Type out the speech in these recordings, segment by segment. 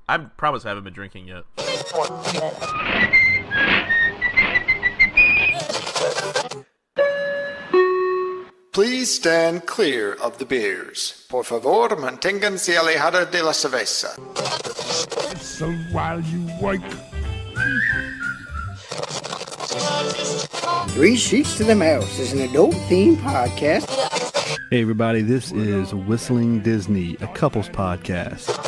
I promise I haven't been drinking yet. Please stand clear of the beers. Por favor, manténganse alejado de la cerveza. So while you wait. Three Sheets to the Mouse is an adult-themed podcast. Hey everybody, this is Whistling Disney, a couples podcast.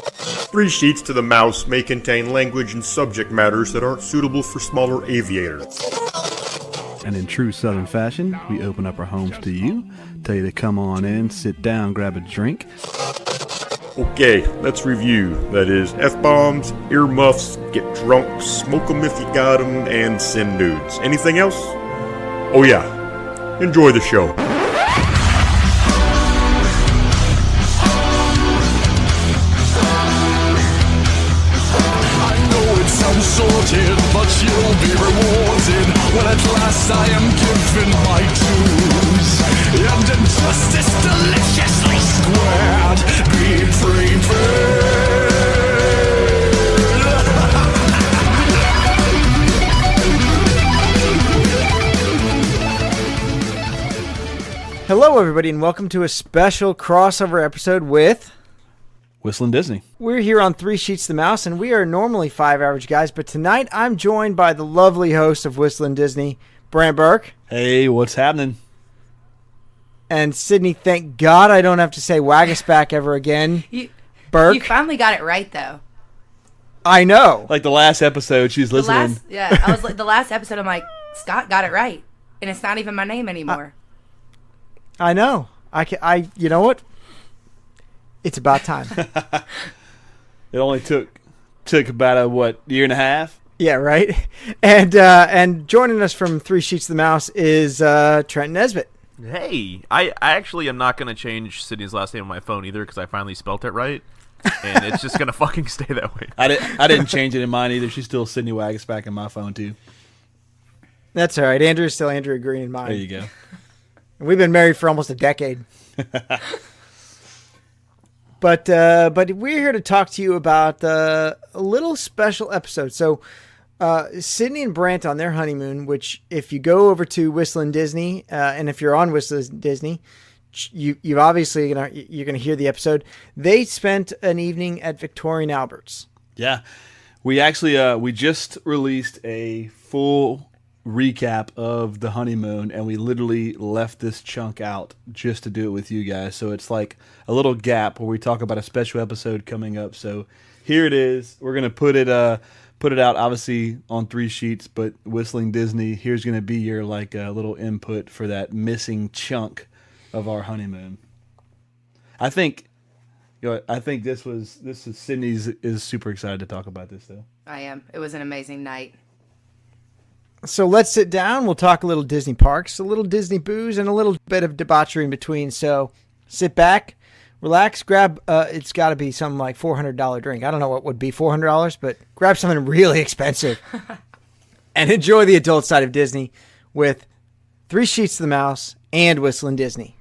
Three Sheets to the Mouse may contain language and subject matters that aren't suitable for smaller aviators. And in true Southern fashion, we open up our homes to you, tell you to come on in, sit down, grab a drink. Okay, let's review. That is F-bombs, earmuffs, get drunk, smoke 'em if you got 'em, and send nudes. Anything else? Oh yeah, enjoy the show. Sorted, but you'll be rewarded when at last I am given my dues. And injustice deliciously squared be prepared. Hello, everybody, and welcome to a special crossover episode with Whistling Disney. We're here on Three Sheets to the Mouse, and we are normally five average guys, but tonight I'm joined by the lovely host of Whistling Disney, Brandt Bourques. Hey, what's happening? And Sidney, thank God I don't have to say wag us back ever again. Bourques. You finally got it right, though. I know. Like the last episode, she's listening. I was like, the last episode, I'm like, Scott got it right. And it's not even my name anymore. I know. You know what? It's about time. It only took about a year and a half? Yeah, right. And joining us from Three Sheets to the Mouse is Trenton Nesbitt. Hey, I actually am not going to change Sidney's last name on my phone either because I finally spelt it right, and it's just going to fucking stay that way. I didn't change it in mine either. She's still Sidney Wagasback in my phone too. That's all right. Andrew's still Andrew Green in mine. There you go. And we've been married for almost a decade. But we're here to talk to you about a little special episode. So Sidney and Brandt on their honeymoon, which if you go over to Whistling Disney, and if you're on Whistling Disney, you obviously you're gonna hear the episode. They spent an evening at Victoria and Albert's. Yeah, we actually we just released a full recap of the honeymoon, and we literally left this chunk out just to do it with you guys. So it's like a little gap where we talk about a special episode coming up. So here it is. We're gonna put it out obviously on Three Sheets, but Whistling Disney. Here's gonna be your little input for that missing chunk of our honeymoon. I think this is Sydney's is super excited to talk about this though. I am. It was an amazing night. So let's sit down. We'll talk a little Disney parks, a little Disney booze, and a little bit of debauchery in between. So sit back, relax, grab, it's got to be something like $400 drink. I don't know what would be $400, but grab something really expensive and enjoy the adult side of Disney with Three Sheets to the Mouse and Whistling Disney.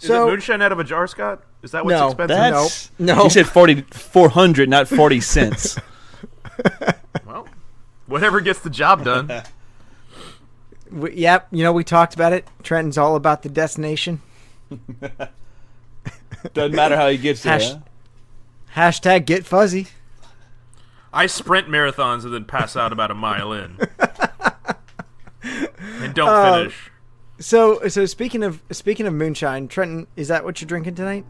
Is it moonshine out of a jar, Scott? Is that what's expensive? No. You said 400, not 40 cents. Well, whatever gets the job done. Yep, we talked about it. Trenton's all about the destination. Doesn't matter how he gets there. Hashtag get fuzzy. I sprint marathons and then pass out about a mile in. And don't finish. So speaking of moonshine, Trenton, is that what you're drinking tonight?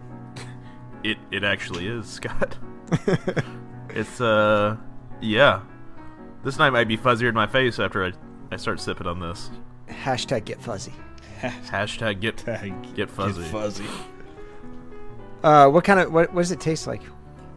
It actually is, Scott. It's yeah. This night might be fuzzier in my face after I start sipping on this. Hashtag get fuzzy. Hashtag get fuzzy. Get fuzzy. What does it taste like?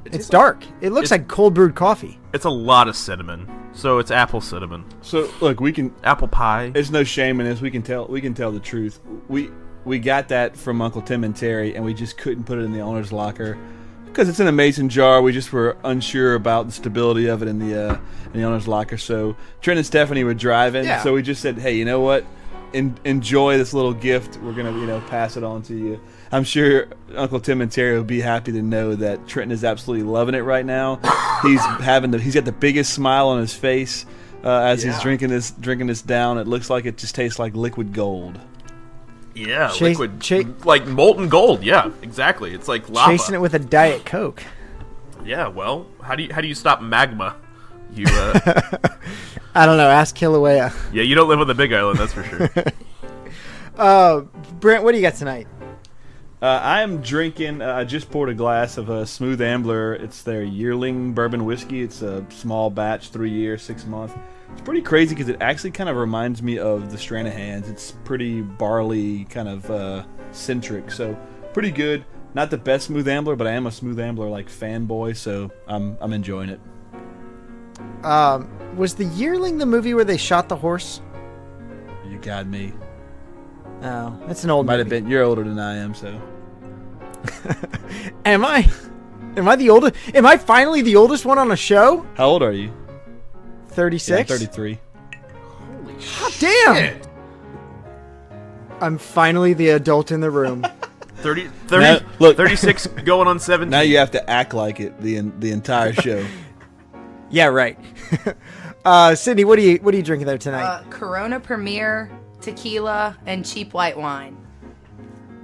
It's dark. It looks like cold brewed coffee. It's a lot of cinnamon. So it's apple cinnamon. So look, apple pie. There's no shame in this. We can tell the truth. We got that from Uncle Tim and Terry, and we just couldn't put it in the owner's locker because it's an amazing jar. We just were unsure about the stability of it in the owner's locker. So Trent and Stephanie were driving, so we just said, hey, you know what? enjoy this little gift. We're gonna pass it on to you. I'm sure Uncle Tim and Terry will be happy to know that Trenton is absolutely loving it right now. He's got the biggest smile on his face as he's drinking this down. It looks like it just tastes like liquid gold. Yeah, like molten gold. Yeah, exactly. It's like lava. Chasing it with a Diet Coke. Yeah, well, how do you stop magma? You I don't know. Ask Kilauea. Yeah, you don't live on the Big Island, that's for sure. Brent, what do you got tonight? I am drinking. I just poured a glass of a Smooth Ambler. It's their yearling bourbon whiskey. It's a small batch, 3 year, 6 month. It's pretty crazy because it actually kind of reminds me of the Stranahan's. It's pretty barley kind of centric, so pretty good. Not the best Smooth Ambler, but I am a Smooth Ambler like fanboy, so I'm enjoying it. Was the Yearling the movie where they shot the horse? You got me. Oh, that's an old Might movie. have been. You're older than I am, so. Am I the oldest? Am I finally the oldest one on a show? How old are you? 36? Yeah, 33. God damn! I'm finally the adult in the room. 30 Now, look, 36 going on 17. Now you have to act like it the entire show. Yeah, right. Sidney, what are you drinking there tonight? Corona Premier, tequila, and cheap white wine.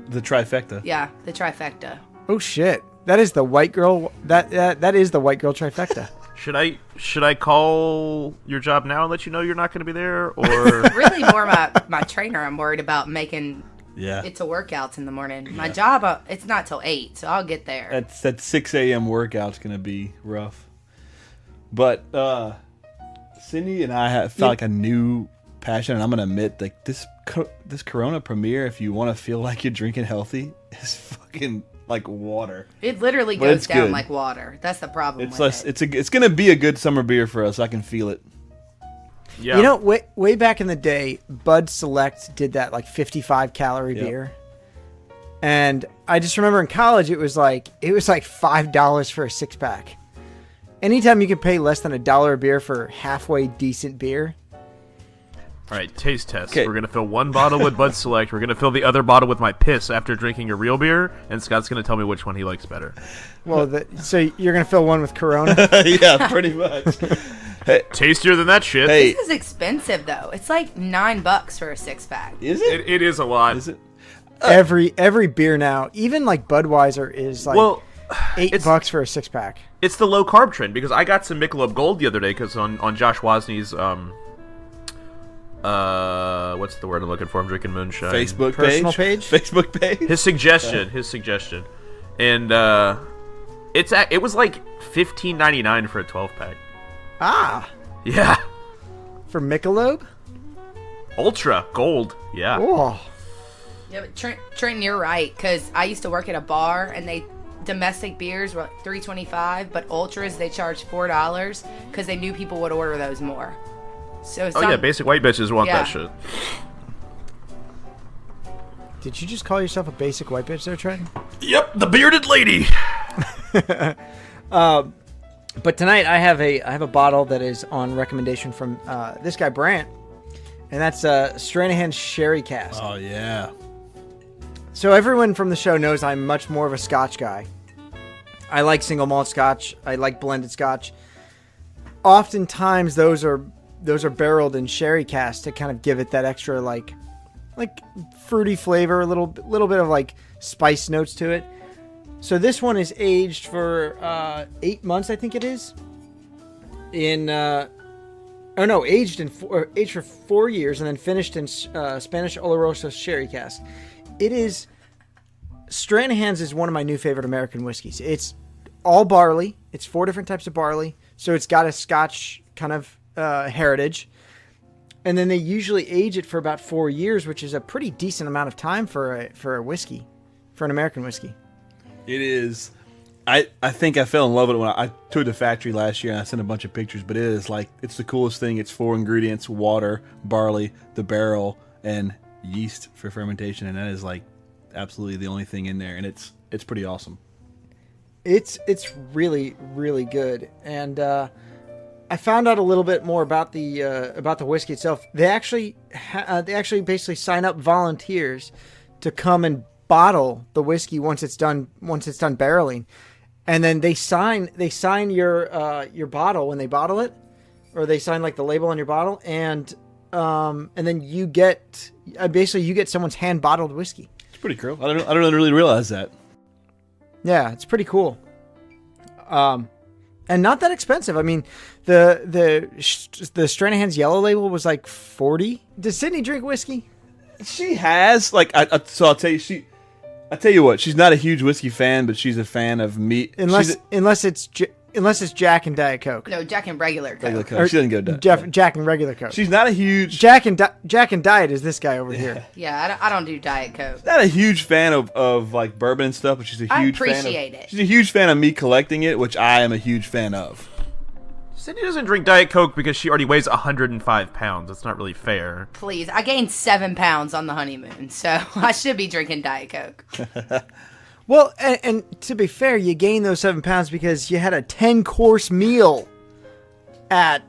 The trifecta. Yeah, the trifecta. Oh shit. That is the white girl that is the white girl trifecta. Should I call your job now and let you know you're not going to be there, or Really more my trainer I'm worried about making it to workouts in the morning. My job, it's not till 8, so I'll get there. That 6 a.m. workout's going to be rough. But Sidney and I have felt like a new passion, and I'm going to admit, like this Corona Premier, if you want to feel like you're drinking healthy, is fucking like water. It literally goes down like water. That's the problem. It's going to be a good summer beer for us. I can feel it. yeah? You know, way back in the day, Bud Select did that like 55 calorie beer. And I just remember in college it was like $5 for a 6-pack. Anytime you can pay less than $1 a beer for halfway decent beer. All right, taste test. Okay. We're going to fill one bottle with Bud Select. We're going to fill the other bottle with my piss after drinking a real beer, and Scott's going to tell me which one he likes better. Well, so you're going to fill one with Corona? Yeah, pretty much. Tastier than that shit. Hey, This is expensive though. It's like $9 for a 6-pack. is it? It is a lot. Is it? Every beer now, even like Budweiser, is like $8 for a 6-pack. It's the low carb trend, because I got some Michelob Gold the other day because on Josh Wozney's what's the word I'm looking for? I'm drinking moonshine. Facebook Personal page? Facebook page. His suggestion, and it was like $15.99 for a 12-pack. Ah, Yeah, for Michelob? Ultra Gold. Yeah. Oh, Yeah, but Trenton, you're right, because I used to work at a bar, and domestic beers were like $3.25, but ultras they charged $4 because they knew people would order those more. So Basic white bitches want that shit. did you just call yourself a basic white bitch there, Trenton? Yep, the bearded lady. But tonight I have a bottle that is on recommendation from this guy Brandt, and that's Stranahan's Sherry Cask. Oh yeah. So everyone from the show knows I'm much more of a Scotch guy. I like single malt Scotch. I like blended Scotch. Oftentimes those are barreled in sherry cask to kind of give it that extra like fruity flavor, a little bit of like spice notes to it. So this one is aged for 8 months, I think it is. Aged for 4 years and then finished in Spanish Oloroso sherry cask. Stranahan's is one of my new favorite American whiskeys. It's all barley. It's 4 different types of barley. So it's got a Scotch kind of heritage. And then they usually age it for about 4 years, which is a pretty decent amount of time for a whiskey, for an American whiskey. It is. I think I fell in love with it when I toured the factory last year and I sent a bunch of pictures, but it's the coolest thing. It's 4 ingredients: water, barley, the barrel, and yeast for fermentation, and that is like absolutely the only thing in there, and it's pretty awesome. It's really, really good. And I found out a little bit more about the whiskey itself. They actually basically sign up volunteers to come and bottle the whiskey once it's done barreling, and then they sign your bottle when they bottle it, or they sign like the label on your bottle, and then you get someone's hand bottled whiskey. It's pretty cool. I don't really realize that. Yeah, it's pretty cool. And not that expensive. I mean, the Stranahan's yellow label was like $40. Does Sidney drink whiskey? She has so I'll tell you what, she's not a huge whiskey fan, but she's a fan of meat. Unless it's Jack and Diet Coke. No, Jack and regular Coke. Regular Coke. She doesn't go Diet. Jack and regular Coke. She's not a huge Jack and Diet is this guy over here. Yeah, I don't do Diet Coke. Not a huge fan of like bourbon and stuff, but she's a huge fan. I appreciate it. She's a huge fan of me collecting it, which I am a huge fan of. Sidney doesn't drink Diet Coke because she already weighs 105 pounds. That's not really fair. Please, I gained 7 pounds on the honeymoon, so I should be drinking Diet Coke. Well, and to be fair, you gained those 7 pounds because you had a 10-course meal at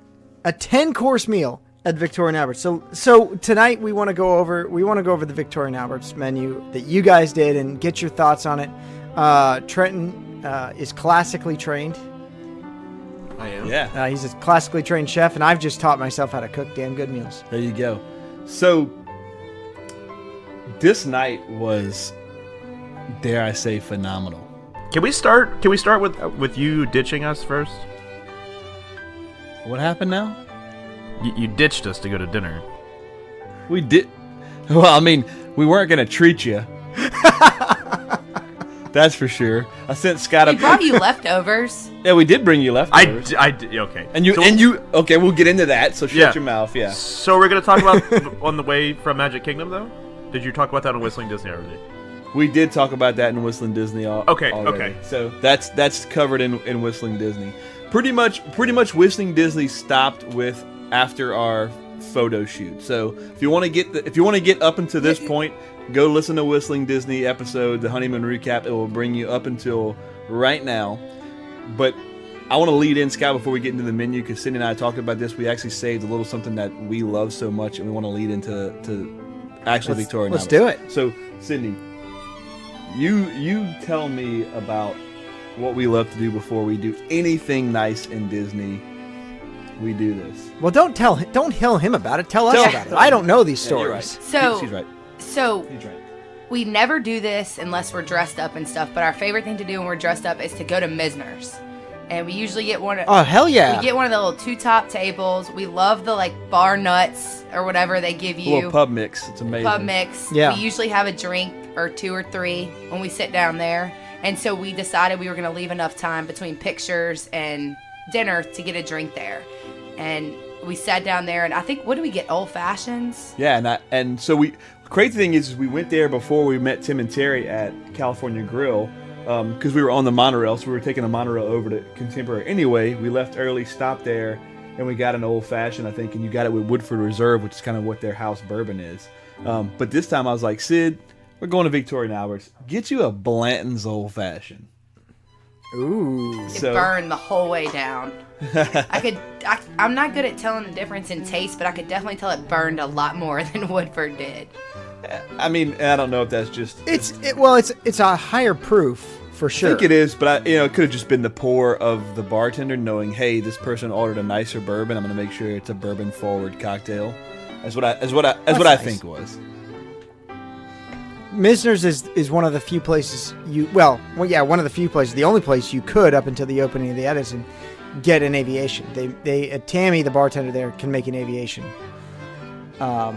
Victoria & Albert's. So tonight we want to go over the Victoria & Albert's menu that you guys did and get your thoughts on it. Trenton is classically trained. I am. Yeah. He's a classically trained chef, and I've just taught myself how to cook damn good meals. There you go. So this night was, dare I say, phenomenal. Can we start with you ditching us first? What happened now? You ditched us to go to dinner. We did. Well, I mean, we weren't going to treat you. That's for sure. I sent Scott. We brought you leftovers. Yeah, we did bring you leftovers. Okay. And you. Okay, we'll get into that. So shut your mouth. Yeah. So we're gonna talk about on the way from Magic Kingdom, though. Did you talk about that on Whistling Disney already? We did talk about that in Whistling Disney. Okay. So that's covered in Whistling Disney. Pretty much Whistling Disney stopped with after our photo shoot. So if you want to get up until this point, go listen to Whistling Disney episode, the honeymoon recap. It will bring you up until right now. But I want to lead in, Scott, before we get into the menu, because Sidney and I talked about this. We actually saved a little something that we love so much, and we want to lead into Victoria. Let's do it. So, Sidney, you tell me about what we love to do before we do anything nice in Disney. We do this. Well, don't tell him about it. Tell us about it. I don't know these stories. You're right. So she's right. So He's right. We never do this unless we're dressed up and stuff, but our favorite thing to do when we're dressed up is to go to Misner's. And we usually get one of... Oh, hell yeah. We get one of the little two-top tables. We love the, bar nuts or whatever they give you. A little pub mix. It's amazing. Pub mix. Yeah. We usually have a drink or 2 or 3 when we sit down there. And so we decided we were going to leave enough time between pictures and dinner to get a drink there. And we sat down there, and I think, what did we get, old fashions? Yeah, and so the crazy thing is we went there before we met Tim and Terry at California Grill, because we were on the monorail, so we were taking the monorail over to Contemporary. Anyway, we left early, stopped there, and we got an old fashioned, I think, and you got it with Woodford Reserve, which is kind of what their house bourbon is. But this time I was like, Sid, we're going to Victoria & Albert's. Get you a Blanton's old fashioned. Ooh. It burned the whole way down. I'm not good at telling the difference in taste, but I could definitely tell it burned a lot more than Woodford did. I mean, I don't know if that's just... It's a higher proof, for sure. I think it is, but it could have just been the pour of the bartender knowing, hey, this person ordered a nicer bourbon. I'm going to make sure it's a bourbon-forward cocktail. That's what I think it was. Misner's is one of the few places one of the few places, the only place you could, up until the opening of the Edison, get an aviation. Tammy, the bartender there, can make an aviation.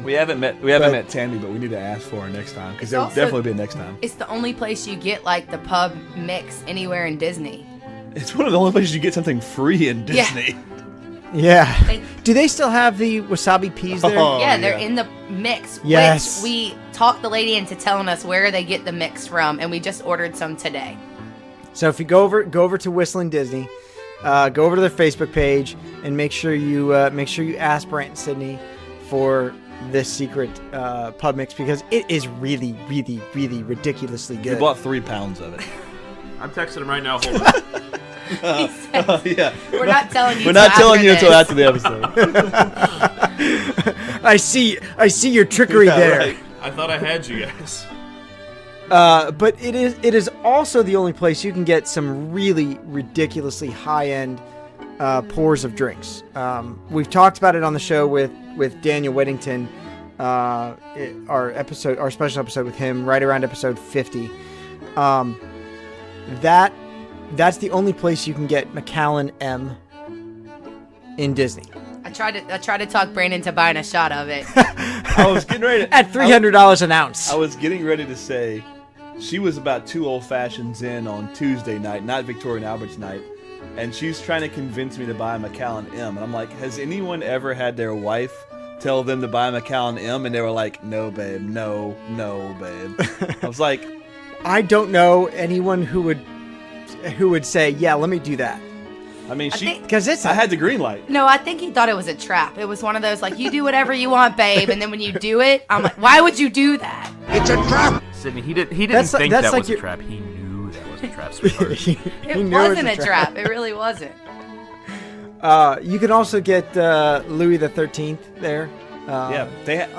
We haven't met Tammy, but we need to ask for her next time, because there'll definitely be a next time. It's the only place you get the pub mix anywhere in Disney. It's one of the only places you get something free in Disney. Yeah. Do they still have the wasabi peas there? They're in the mix. Yes. Which we talked the lady into telling us where they get the mix from, and we just ordered some today. So if you go over to Whistling Disney, go over to their Facebook page and make sure you ask Brandt and Sidney for this secret pub mix, because it is really, really, really ridiculously good. We bought 3 pounds of it. I'm texting him right now. Hold on. He said, Yeah. we're not telling you. We're not telling you until this. after the episode. I see your trickery there. right. I thought I had you guys. But it is also the only place you can get some really ridiculously high-end pours of drinks. We've talked about it on the show with Daniel Whittington, our special episode with him, right around episode 50. That's the only place you can get Macallan M in Disney. I tried to talk Brandt into buying a shot of it. I was getting ready to, At $300 an ounce. I was getting ready to say she was about 2 old fashions in on Tuesday night, not Victoria and Albert's night, and she's trying to convince me to buy a Macallan M. And I'm like, has anyone ever had their wife tell them to buy a Macallan M? And they were like, no, babe, no, babe. I was like, I don't know anyone who would say, yeah, let me do that. I mean, Because I had the green light. No, I think he thought it was a trap. It was one of those, like, you do whatever you want, babe, and then when you do it, I'm like, why would you do that? It's a trap! Sidney, he didn't That's think like that was a your- trap. He knew that was a trap, sweetheart. It knew wasn't was a trap. It really wasn't. You can also get Louis the 13th there. Yeah,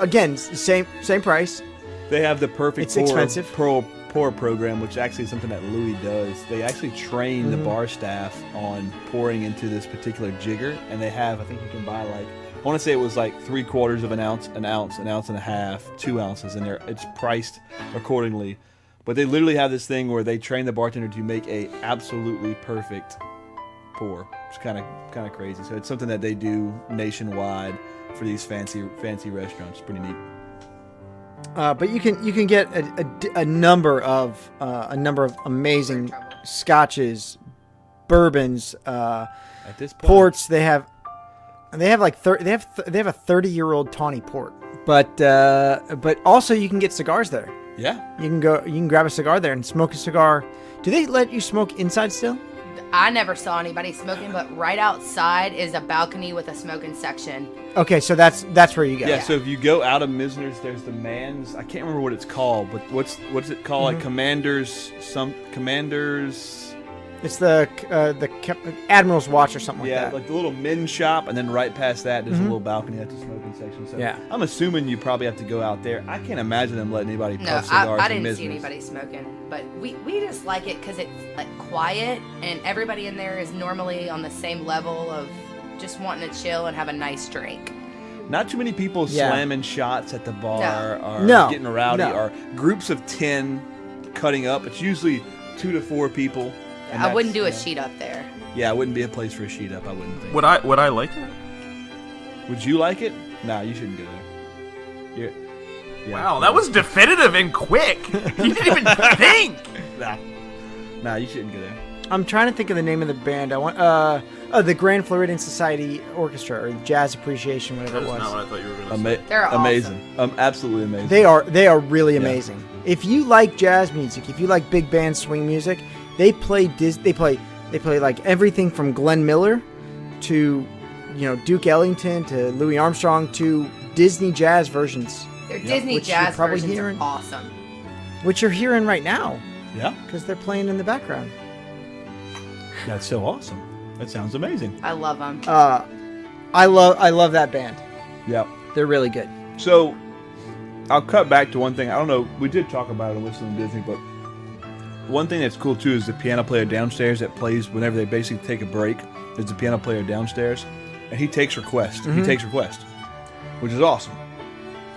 Again, same price. they have the perfect It's expensive. pour program, which actually is something that Louis does. They actually train the bar staff on pouring into this particular jigger, and they have, I think you can buy like, I want to say it was like 3/4 of an ounce, an ounce and a half, 2 ounces in there. It's priced accordingly, but they literally have this thing where they train the bartender to make a absolutely perfect pour. It's kind of crazy. So it's something that they do nationwide for these fancy restaurants. Pretty neat. But you can get a number of amazing scotches, bourbons, At this point, ports. They have a 30-year-old tawny port. But also you can get cigars there. yeah. You can grab a cigar there and smoke a cigar. Do they let you smoke inside still? I never saw anybody smoking, but right outside is a balcony with a smoking section. Okay, so that's where you go. Yeah, so if you go out of Misner's, there's the Man's. I can't remember what it's called, but what's it called? Like Commanders. It's the Admiral's Watch or something like Yeah, that. like the little men's shop, and then right past that, there's a little balcony at the smoking section. So Yeah. I'm assuming you probably have to go out there. I can't imagine them letting anybody No, puff cigars I in didn't see Misner's. anybody smoking, but we just like it because it's like quiet and everybody in there is normally on the same level of just wanting to chill and have a nice drink. Not too many people Yeah. slamming shots at the bar or No. getting rowdy No. or groups of 10 cutting up. It's usually 2 to 4 people. and I wouldn't do a that's, sheet up there. Yeah, it wouldn't be a place for a sheet up, I wouldn't think. Would I like it? Would you like it? Nah, you shouldn't go there. Yeah. Wow, that was definitive and quick. You didn't even think. Nah, you shouldn't go there. I'm trying to think of the name of the band. I want the Grand Floridian Society Orchestra or Jazz Appreciation, whatever That it is was. not what I thought you were going to say. They're awesome. amazing. Absolutely amazing. They are really amazing. If you like jazz music, if you like big band swing music, they play like everything from Glenn Miller to Duke Ellington to Louis Armstrong to Disney jazz versions, Their Disney which you're jazz probably versions hearing. are awesome. which you're hearing right now Yeah, because they're playing in the background. that's so awesome. That sounds amazing. I love them. I love that band. Yeah. They're really good. So, I'll cut back to one thing. I don't know. We did talk about it on Listening to Disney, but one thing that's cool too is the piano player downstairs that plays whenever they basically take a break. There's a piano player downstairs, and he takes requests. He takes requests, which is awesome.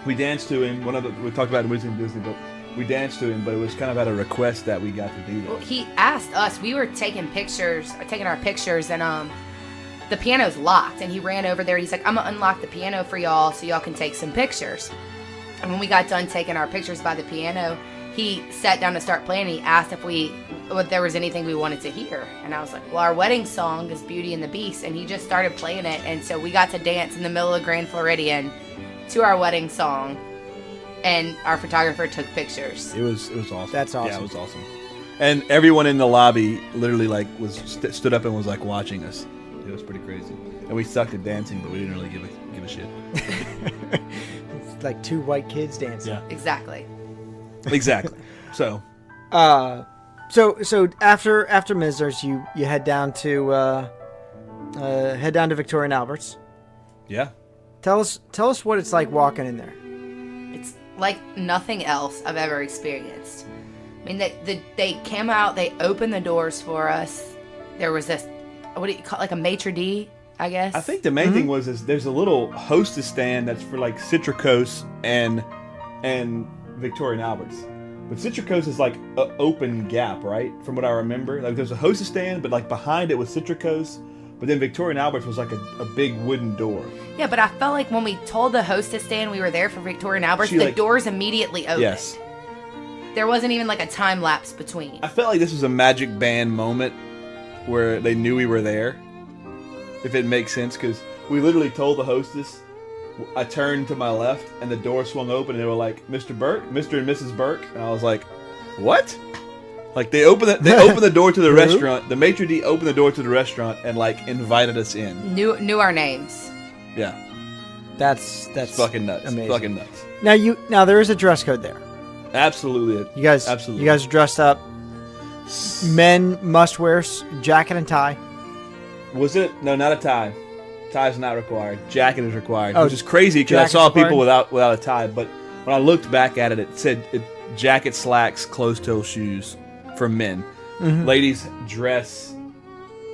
We danced to him. We talked about it in Listening to Disney, but we danced to him. But it was kind of at a request that we got to do Well, that. he asked us. We were taking our pictures, and the piano's locked. And he ran over there. He's like, "I'm gonna unlock the piano for y'all, so y'all can take some pictures." And when we got done taking our pictures by the piano, he sat down to start playing. He asked if there was anything we wanted to hear, and I was like, "Well, our wedding song is Beauty and the Beast," and he just started playing it, and so we got to dance in the middle of Grand Floridian to our wedding song, and our photographer took pictures. It was awesome. That's awesome. Yeah, it was awesome. And everyone in the lobby literally stood up and was like watching us. It was pretty crazy. And we sucked at dancing, but we didn't really give a shit. It's like two white kids dancing. Yeah. Exactly. Exactly. So So after Mizner's, you head down to Victoria and Albert's. Yeah. Tell us what it's like walking in there. It's like nothing else I've ever experienced. I mean, they came out, they opened the doors for us. There was this, what do you call it, like a maitre d', I guess? I think the main thing was there's a little hostess stand that's for like Citricos and Victoria and Albert's. But Citricos is like an open gap, right? From what I remember. Like there's a hostess stand, but like behind it was Citricos. But then Victoria and Albert's was like a big wooden door. Yeah, but I felt like when we told the hostess stand we were there for Victoria and Albert's, the doors immediately opened. Yes. There wasn't even like a time lapse between. I felt like this was a magic band moment where they knew we were there. If it makes sense, because we literally told the hostess, I turned to my left and the door swung open and they were like, Mr. Bourques, Mr. and Mrs. Bourques. And I was like, what? Like they opened the door to the restaurant. The maitre d' opened the door to the restaurant and like invited us in. Knew our names. Yeah. That's fucking nuts. Amazing. Fucking nuts. Now there is a dress code there. Absolutely. You guys are dressed up. Men must wear jacket and tie. Was it? No, not a tie. Tie is not required. Jacket is required. Oh, which is crazy because I saw people without a tie. But when I looked back at it, it said jacket, slacks, closed-toe shoes for men. Mm-hmm. Ladies dress.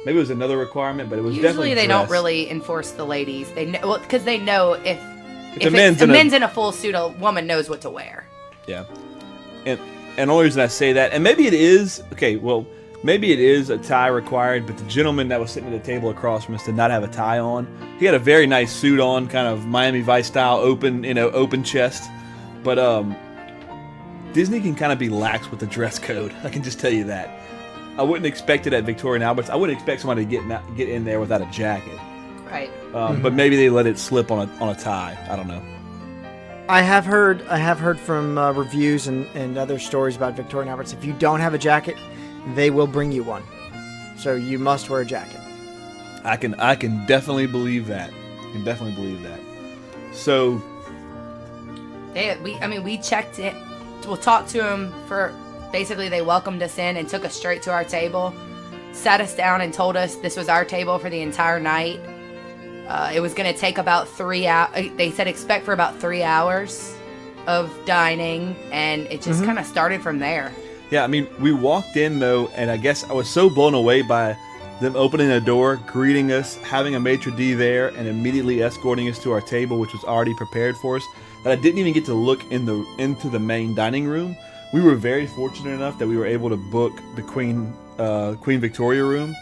Maybe it was another requirement, but it was definitely Usually they dress. don't really enforce the ladies. They know because they know if the men's in a full suit, a woman knows what to wear. Yeah. And the only reason I say that, and maybe it is, maybe it is a tie required, but the gentleman that was sitting at the table across from us did not have a tie on. He had a very nice suit on, kind of Miami Vice style, open chest. But Disney can kind of be lax with the dress code. I can just tell you that. I wouldn't expect it at Victoria and Albert's. I wouldn't expect somebody to get in there without a jacket. Right. But maybe they let it slip on a tie. I don't know. I have heard from reviews and other stories about Victoria and Albert's. If you don't have a jacket, they will bring you one. So you must wear a jacket. I can definitely believe that. So we checked it. We'll talk to them for basically they welcomed us in and took us straight to our table, sat us down and told us this was our table for the entire night. It was going to take about 3 hours. They said expect for about 3 hours of dining, and it just kind of started from there. Yeah, I mean, we walked in, though, and I guess I was so blown away by them opening the door, greeting us, having a maitre d' there, and immediately escorting us to our table, which was already prepared for us, that I didn't even get to look into the main dining room. We were very fortunate enough that we were able to book the Queen Victoria room,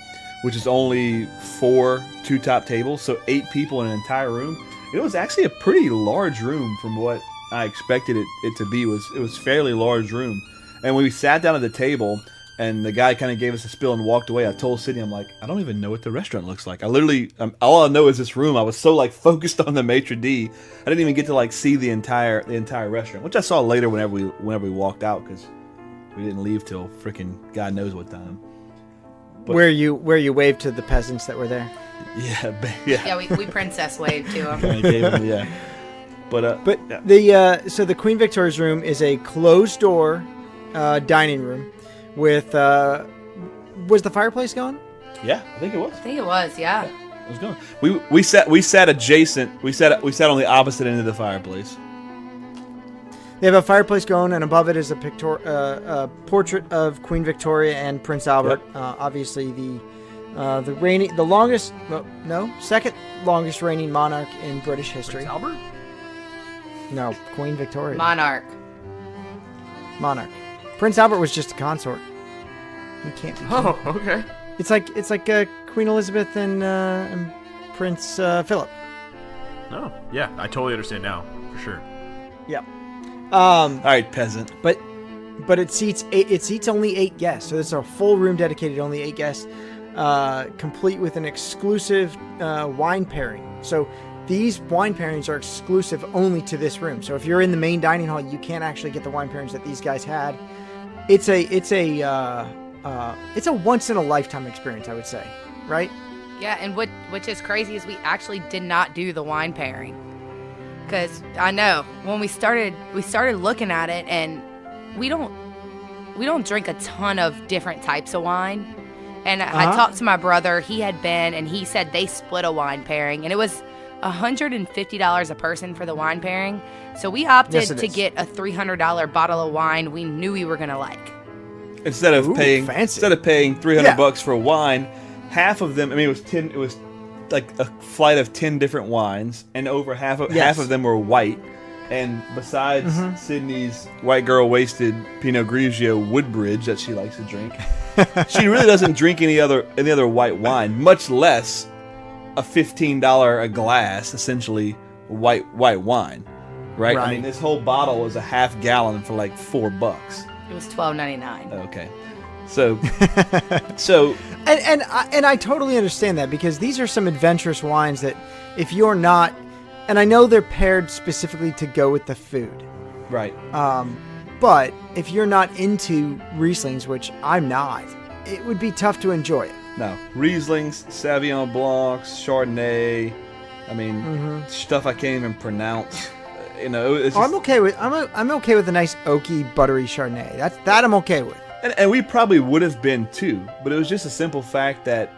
which is only 4 two-top tables, so 8 people in an entire room. It was actually a pretty large room from what I expected it to be. It was a fairly large room. And when we sat down at the table and the guy kind of gave us a spill and walked away, I told Sidney, I'm like, I don't even know what the restaurant looks like. I literally, all I know is this room. I was so like focused on the maitre d', I didn't even get to like see the entire restaurant, which I saw later whenever we walked out because we didn't leave till freaking God knows what time. But, where you waved to the peasants that were there. Yeah, we princess waved to them. Yeah. But yeah. The Queen Victoria's room is a closed door dining room with was the fireplace going? Yeah, I think it was. Yeah. It was going. We sat adjacent. We sat on the opposite end of the fireplace. They have a fireplace going, and above it is a portrait of Queen Victoria and Prince Albert. Yep. Obviously, second longest reigning monarch in British history. Prince Albert? No, Queen Victoria. Monarch. Prince Albert was just a consort. He can't be. Oh, okay. It's like Queen Elizabeth and Prince Philip. Oh, yeah, I totally understand now, for sure. Yeah. All right, peasant. But it seats only 8 guests, so it's a full room dedicated to only 8 guests, complete with an exclusive wine pairing. So these wine pairings are exclusive only to this room. So if you're in the main dining hall, you can't actually get the wine pairings that these guys had. It's a once in a lifetime experience, I would say, right? Yeah, and which is crazy is we actually did not do the wine pairing. Because I know when we started looking at it, and we don't don't drink a ton of different types of wine. And I talked to my brother. He had been, and he said they split a wine pairing, and it was $150 a person for the wine pairing. So we opted to get a $300 bottle of wine we knew we were gonna like. Instead of paying $300 for wine, half of them. I mean, it was 10. It was like a flight of 10 different wines, and over half of them were white. And besides Sydney's white girl wasted Pinot Grigio Woodbridge that she likes to drink, she really doesn't drink any other white wine, much less a $15 a glass, essentially white wine, right? I mean, this whole bottle was a half gallon for like $4. It was $12.99. Okay, so and I totally understand that, because these are some adventurous wines that if you're not, and I know they're paired specifically to go with the food, right? But if you're not into Rieslings, which I'm not, it would be tough to enjoy it. No, Rieslings, Sauvignon Blancs, Chardonnay. I mean, stuff I can't even pronounce. You know, it's just, I'm okay with a nice oaky, buttery Chardonnay. That I'm okay with. And we probably would have been too, but it was just a simple fact that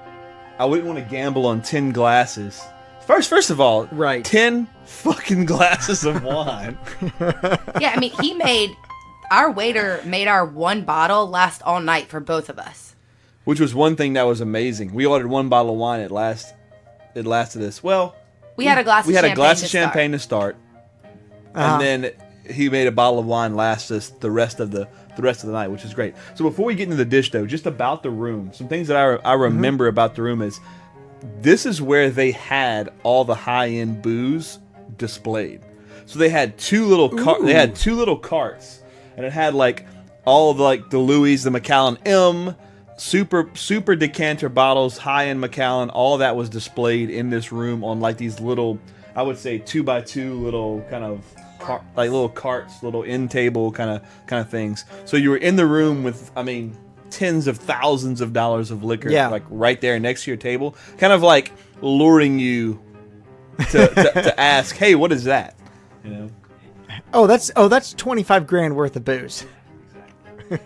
I wouldn't want to gamble on 10 glasses. First of all, 10 fucking glasses of wine. Yeah, I mean, our waiter made our one bottle last all night for both of us. Which was one thing that was amazing. We ordered one bottle of wine. It lasted us. Well, we had a glass of champagne to start. And then he made a bottle of wine last us the rest of the night, which is great. So before we get into the dish, though, just about the room, some things that I remember about the room is this is where they had all the high-end booze displayed. So they had two little carts, and it had like all of the Louis, the Macallan M, super decanter bottles, high-end Macallan. All of that was displayed in this room on like these little, I would say 2x2 little kind of little carts, little end table kind of things. So you were in the room with, I mean, tens of thousands of dollars of liquor, like right there next to your table, kind of like luring you to ask, hey, what is that? You know? Oh, that's 25 grand worth of booze.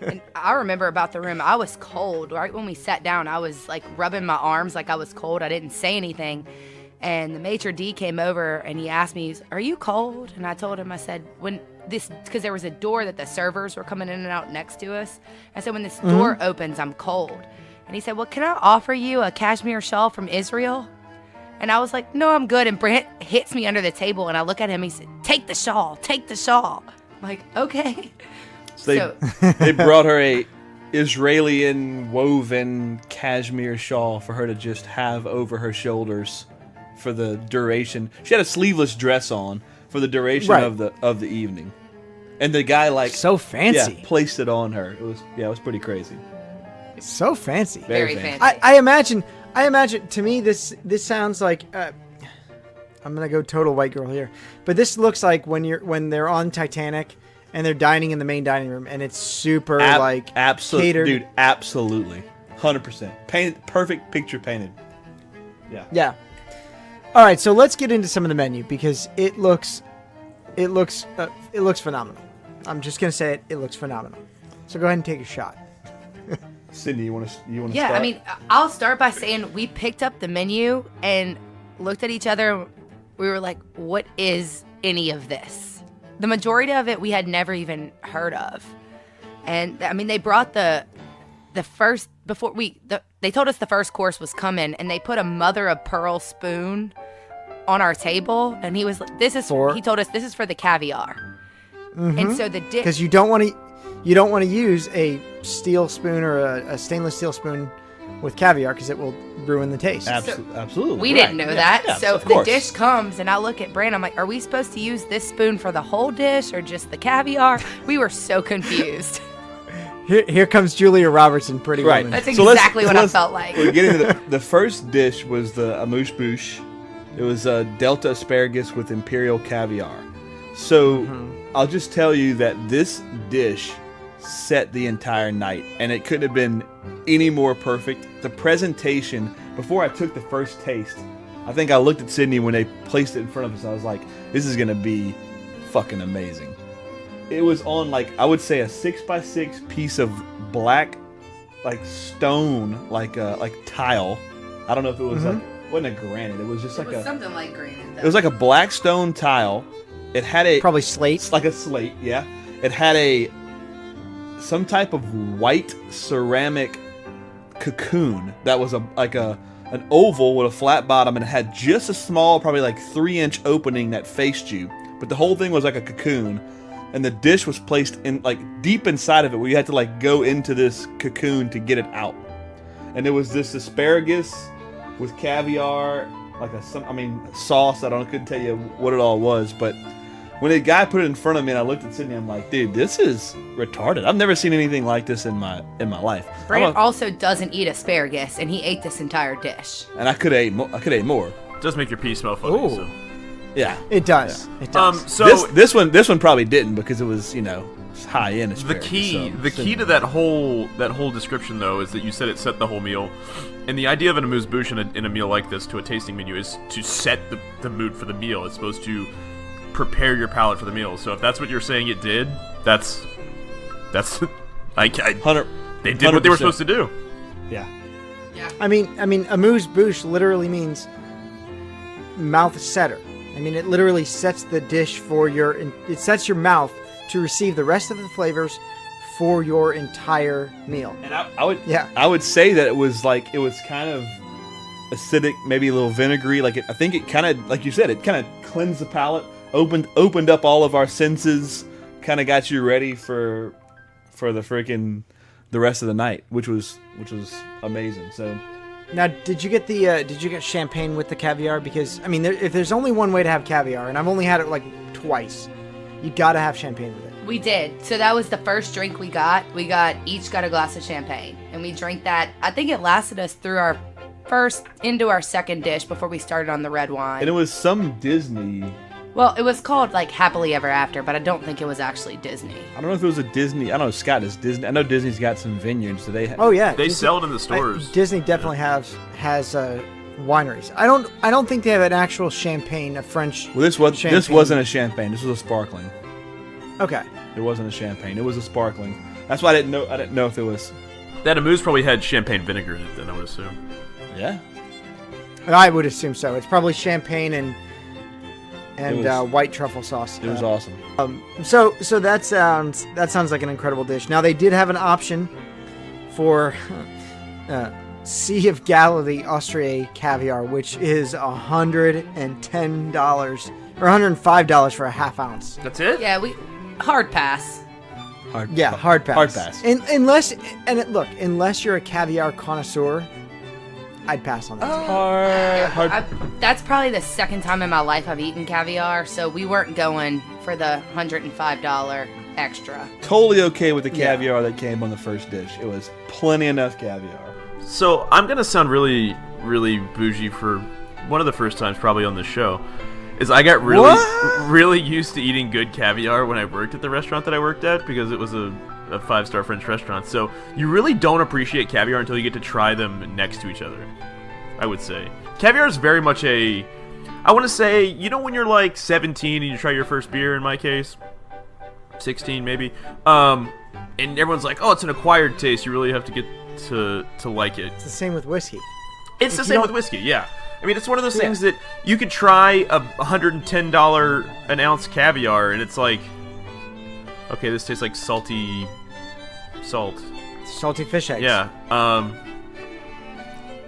And I remember about the room, I was cold. Right when we sat down, I was like rubbing my arms like I was cold. I didn't say anything. And the maitre d' came over and he asked me, "Are you cold?" And I told him, I said, because there was a door that the servers were coming in and out next to us. I said, when this door opens, I'm cold. And he said, well, can I offer you a cashmere shawl from Israel? And I was like, no, I'm good. And Brandt hits me under the table and I look at him. He said, take the shawl. I'm like, okay. So they brought her a Israeli woven cashmere shawl for her to just have over her shoulders for the duration. She had a sleeveless dress on for the duration of the evening, and the guy so fancy placed it on her. It was pretty crazy. So fancy, very fancy. I imagine to me this sounds like I'm gonna go total white girl here, but this looks like when they're on Titanic and they're dining in the main dining room and it's super absolutely catered. Dude, absolutely 100% painted, perfect picture painted. Yeah. All right, so let's get into some of the menu because it looks phenomenal. I'm just gonna say it looks phenomenal. So go ahead and take a shot. Sydney, you want to Yeah, start? I mean, I'll start by saying we picked up the menu and looked at each other. We were like, what is any of this? The majority of it we had never even heard of. And I mean, they brought the first, they told us the first course was coming and they put a mother of pearl spoon on our table. And he was like, he told us this is for the caviar. And so the dish, because you don't want to use a steel spoon or a stainless steel spoon with caviar because it will ruin the taste. Absolutely. We didn't know that. Yeah, so of the course. dish comes and I look at Brandt, I'm like, are we supposed to use this spoon for the whole dish or just the caviar? We were so confused. Here comes Julia Roberts in Pretty Woman. That's exactly what I felt like. We're getting to the first dish was the amuse-bouche. It was Delta asparagus with imperial caviar. So I'll just tell you that this dish set the entire night, and it couldn't have been any more perfect. The presentation, before I took the first taste, I think I looked at Sidney when they placed it in front of us. I was like, this is going to be fucking amazing. it was on like I would say a 6x6 piece of black, like stone, like tile. I don't know if it was like it wasn't a granite. It was just like something like granite. Though. It was like a black stone tile. It had a probably slate, like a slate. Yeah, it had some type of white ceramic cocoon that was an oval with a flat bottom, and it had just a small, probably like 3-inch opening that faced you. But the whole thing was like a cocoon, and the dish was placed in like deep inside of it, where you had to like go into this cocoon to get it out. And it was this asparagus with caviar, like sauce. I couldn't tell you what it all was, but when the guy put it in front of me and I looked at Sidney, I'm like, dude, this is retarded. I've never seen anything like this in my life. Brandt also doesn't eat asparagus, and he ate this entire dish. And I could have ate more. It does make your pee smell funny. So. Yeah, it does. Yeah. It does. So this one probably didn't, because it was high end asparagus. The key to that whole description though is that you said it set the whole meal, and the idea of an amuse-bouche in a meal like this to a tasting menu is to set the mood for the meal. It's supposed to prepare your palate for the meal. So if that's what you're saying it did, that's they did what they were supposed to do. Yeah. I mean, amuse-bouche literally means mouth setter. I mean, it literally sets the dish it sets your mouth to receive the rest of the flavors for your entire meal. And I would say that it was kind of acidic, maybe a little vinegary. I think it kind of, like you said, it kind of cleansed the palate, opened up all of our senses, kind of got you ready for the rest of the night, which was amazing. So now, did you get champagne with the caviar? Because I mean, if there's only one way to have caviar, and I've only had it like twice, you got to have champagne with it. We did. So that was the first drink we got. We each got a glass of champagne, and we drank that. I think it lasted us through into our second dish before we started on the red wine. And it was some Disney. Well, it was called like Happily Ever After, but I don't think it was actually Disney. I don't know if it was a Disney. I don't know, Scott, is Disney. I know Disney's got some vineyards. Do they have? Oh yeah, they Disney, sell it in the stores. Disney definitely has wineries. I don't think they have an actual champagne, a French. Well, this wasn't a champagne. This was a sparkling. Okay. It wasn't a champagne. It was a sparkling. That's why I didn't know if it was. That amuse probably had champagne vinegar in it. Then I would assume. Yeah. I would assume so. It's probably champagne and white truffle sauce. It was awesome. So that sounds like an incredible dish. Now they did have an option for Sea of Galilee Austrian caviar, which is $110 or $105 for a half ounce. That's it? Yeah, hard pass. Hard pass. Hard pass. Unless you're a caviar connoisseur, I'd pass on that. That's probably the second time in my life I've eaten caviar, so we weren't going for the $105 extra. Totally okay with the caviar that came on the first dish. It was plenty enough caviar. So I'm gonna sound really, really bougie for one of the first times probably on the show. Is I got really used to eating good caviar when I worked at the restaurant that I worked at, because it was a 5-star French restaurant. So you really don't appreciate caviar until you get to try them next to each other, I would say. Caviar is very much I want to say, when you're like 17 and you try your first beer, in my case, 16 maybe, and everyone's like, oh, it's an acquired taste, you really have to get to like it. It's the same with whiskey. It's the same with whiskey, yeah. I mean, it's one of those things that you could try a $110 an ounce caviar, and it's like, okay, this tastes like salty fish eggs. Yeah.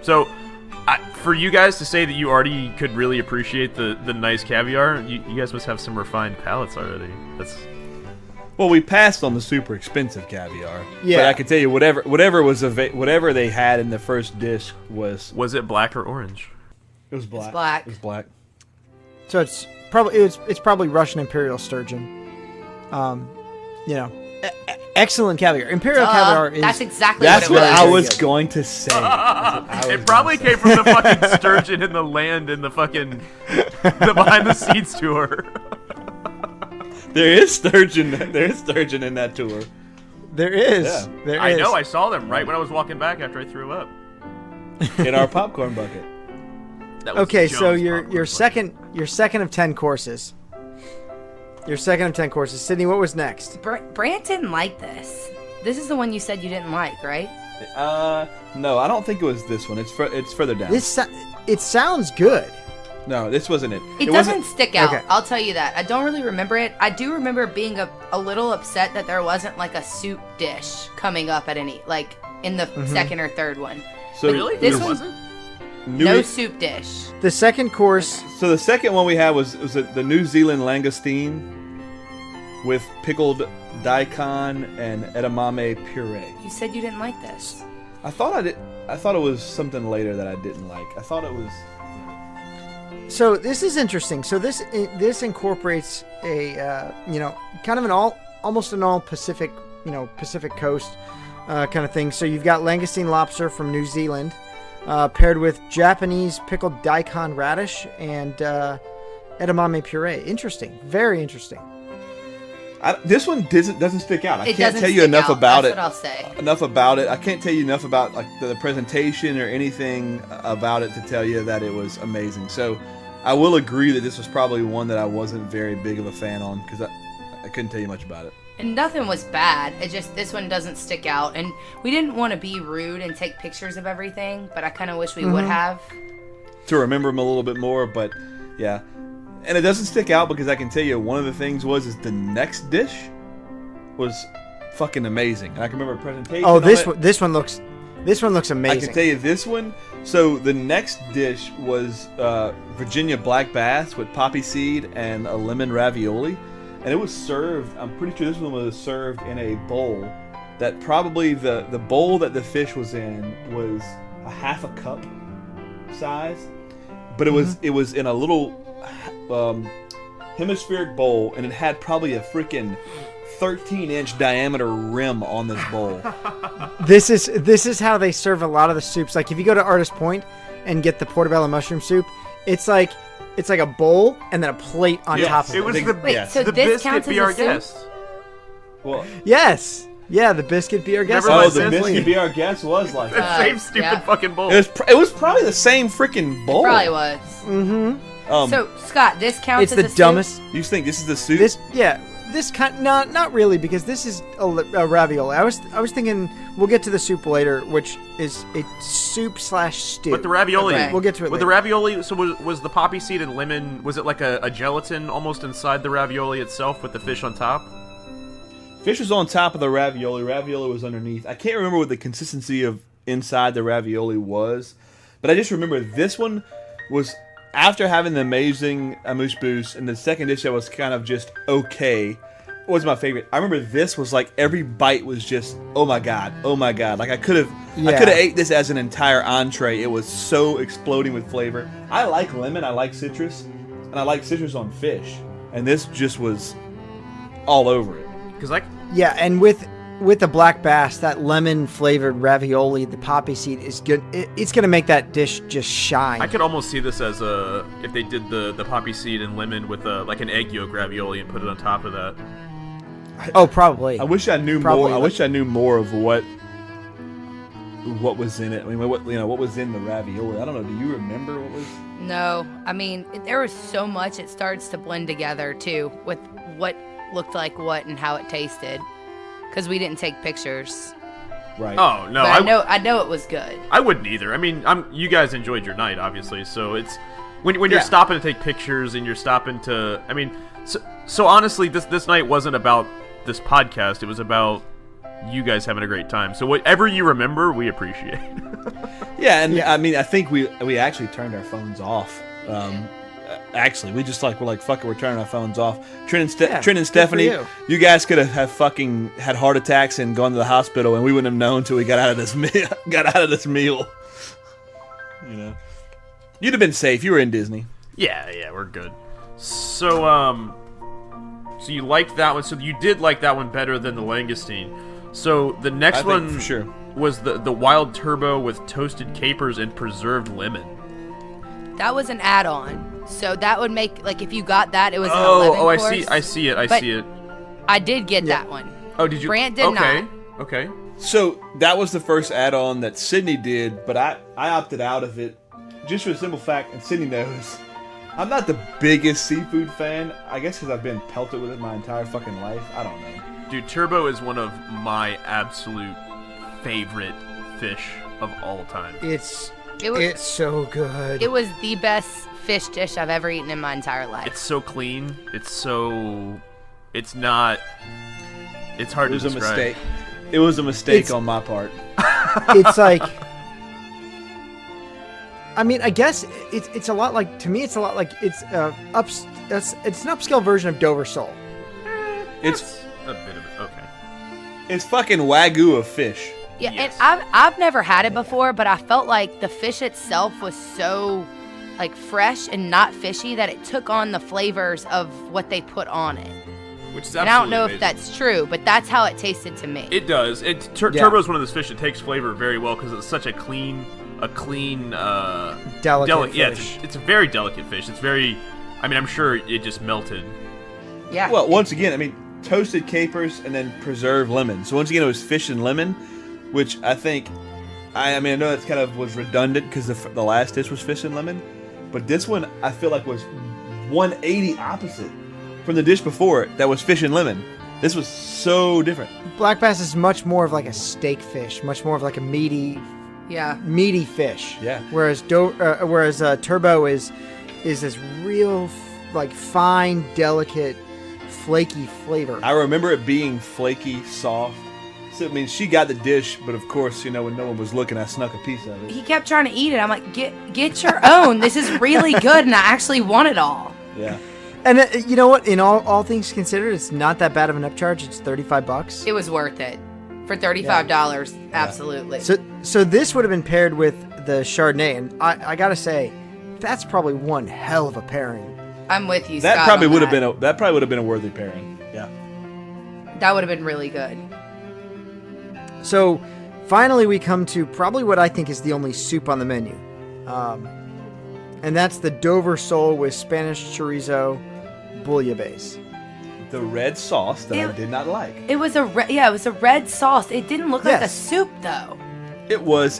So, for you guys to say that you already could really appreciate the nice caviar, you guys must have some refined palates already. Well, we passed on the super expensive caviar. Yeah. But I can tell you, whatever they had in the first dish was. Was it black or orange? It was black. It's black. It was black. So it's probably Russian Imperial sturgeon. Excellent caviar. Imperial caviar is. That's exactly That's what what it was. I was going to say. It probably came from the fucking sturgeon in the land in the fucking the behind the scenes tour. There is sturgeon in that tour. There is. Yeah. There is. I know. I saw them right when I was walking back after I threw up. In our popcorn bucket. Okay, so your second of 10 courses. Your second of 10 courses. Sydney, what was next? Brandt didn't like this. This is the one you said you didn't like, right? No, I don't think it was this one. It's further down. It sounds good. No, this wasn't it. It doesn't stick out. Okay. I'll tell you that. I don't really remember it. I do remember being a little upset that there wasn't like a soup dish coming up at any, like in the second or third one. So Really? This There one- wasn't? No soup dish. The second course. So the second one we had was the New Zealand langoustine with pickled daikon and edamame puree. You said you didn't like this. I thought it was something later that I didn't like. I thought it was. So this is interesting. So this incorporates a kind of almost an all Pacific Pacific coast kind of thing. So you've got langoustine lobster from New Zealand, paired with Japanese pickled daikon radish and edamame puree. Interesting, very interesting. This one doesn't stick out. I It can't doesn't tell you stick enough out. about That's it. what I'll say. Enough about it. I can't tell you enough about like the presentation or anything about it to tell you that it was amazing. So I will agree that this was probably one that I wasn't very big of a fan on because I couldn't tell you much about it. And nothing was bad. It just, this one doesn't stick out. And we didn't want to be rude and take pictures of everything, but I kind of wish we would have. To remember them a little bit more, but yeah. And it doesn't stick out because I can tell you one of the things is the next dish was fucking amazing. And I can remember a presentation. Oh, this on it. one looks amazing. I can tell you this one. So the next dish was Virginia black bass with poppy seed and a lemon ravioli. And it was served, I'm pretty sure this one was served in a bowl that probably the bowl that the fish was in was a half a cup size. But it was in a little hemispheric bowl, and it had probably a freaking 13-inch diameter rim on this bowl. This is how they serve a lot of the soups. Like if you go to Artist Point and get the portobello mushroom soup, it's like a bowl and then a plate on top of it. It was Wait, so the this biscuit counts be as a our soup? guest. Well, Yes. Yeah, the biscuit be our guest. Remember oh, my the sense? biscuit be our guest was like That same stupid yeah. fucking bowl. it was probably the same freaking bowl. Probably was. So, Scott, this counts It's as the a soup? dumbest. You think this is the soup? This kind not really, because this is a ravioli. I was thinking we'll get to the soup later, which is a soup / stew. But the ravioli, Okay. We'll get to it with later. the ravioli, so was the poppy seed and lemon, was it like a gelatin almost inside the ravioli itself with the fish on top? Fish was on top of the ravioli. Ravioli was underneath. I can't remember what the consistency of inside the ravioli was, but I just remember this one was after having the amazing amuse-bouche, and the second dish that was kind of just okay was my favorite. I remember this was like every bite was just oh my god. Like I could have ate this as an entire entree. It was so exploding with flavor. I like lemon. I like citrus, and I like citrus on fish. And this just was all over it. Because Yeah, and with the black bass, that lemon flavored ravioli, the poppy seed is good. It's gonna make that dish just shine. I could almost see this as if they did the poppy seed and lemon with like an egg yolk ravioli and put it on top of that. Oh, probably. I wish I knew Probably. more. I wish I knew more of what was in it. I mean, what was in the ravioli? I don't know. Do you remember what was? No. I mean, there was so much, it starts to blend together, too, with what looked like what and how it tasted. Because we didn't take pictures. Right. Oh no, But I know it was good. I wouldn't either. I mean, you guys enjoyed your night, obviously, so it's when you're stopping to take pictures and you're stopping to. I mean, so honestly, this night wasn't about this podcast. It was about you guys having a great time. So whatever you remember, we appreciate. Yeah, and I mean, I think we actually turned our phones off. Actually, we just we're like, fuck it, we're turning our phones off. Trent and Stephanie, you guys could have fucking had heart attacks and gone to the hospital, and we wouldn't have known until we got out of this meal. You know, you'd have been safe. You were in Disney. Yeah, we're good. So so you liked that one. So you did like that one better than the langoustine. So the next one for sure was the wild turbo with toasted capers and preserved lemon. That was an add-on. So that would make, if you got that, it was an 11 course. I see it. But see it. I did get that one. Oh, did you? Brandt did not. Okay. So that was the first add-on that Sidney did, but I opted out of it just for the simple fact, and Sidney knows, I'm not the biggest seafood fan. I guess because I've been pelted with it my entire fucking life. I don't know. Dude, turbo is one of my absolute favorite fish of all time. It's It so good. It was the best fish dish I've ever eaten in my entire life. It's so clean. It's not. It's hard to describe. It was a mistake. It was a mistake on my part. It's like, I mean, I guess it's a lot like, to me, it's a lot like it's it's an upscale version of Dover sole. It's a bit of it. Okay. It's fucking Wagyu of fish. Yeah, Yes. and I've never had it before, but I felt like the fish itself was so like fresh and not fishy that it took on the flavors of what they put on it. Which is And I don't absolutely know amazing. if that's true, but that's how it tasted to me. It does. Turbo is one of those fish that takes flavor very well because it's such a clean, Delicate Yeah, fish. it's a very delicate fish. It's very. I mean, I'm sure it just melted. Yeah. Well, once again, I mean, toasted capers and then preserved lemon. So once again, it was fish and lemon, which I think, I mean, I know it kind of was redundant because the last dish was fish and lemon, but this one I feel like was 180 opposite from the dish before it that was fish and lemon. This was so different. Black bass is much more of like a steak fish, much more of like a meaty fish. Yeah. Whereas turbo is this real like fine, delicate, flaky flavor. I remember it being flaky, soft. So, I mean, she got the dish, but of course, you know, when no one was looking, I snuck a piece of it. He kept trying to eat it. I'm like, get your own. This is really good, and I actually want it all. Yeah. And you know what? In all things considered, it's not that bad of an upcharge. It's $35. It was worth it for $35. Absolutely. So this would have been paired with the Chardonnay, and I gotta say, that's probably one hell of a pairing. I'm with you. That Scott, probably on would have that. been a worthy pairing. Yeah. That would have been really good. So finally, we come to probably what I think is the only soup on the menu, and that's the Dover sole with Spanish chorizo bouillabaisse. The red sauce that I did not like. It was a red sauce. It didn't look like a Yes. soup though. It was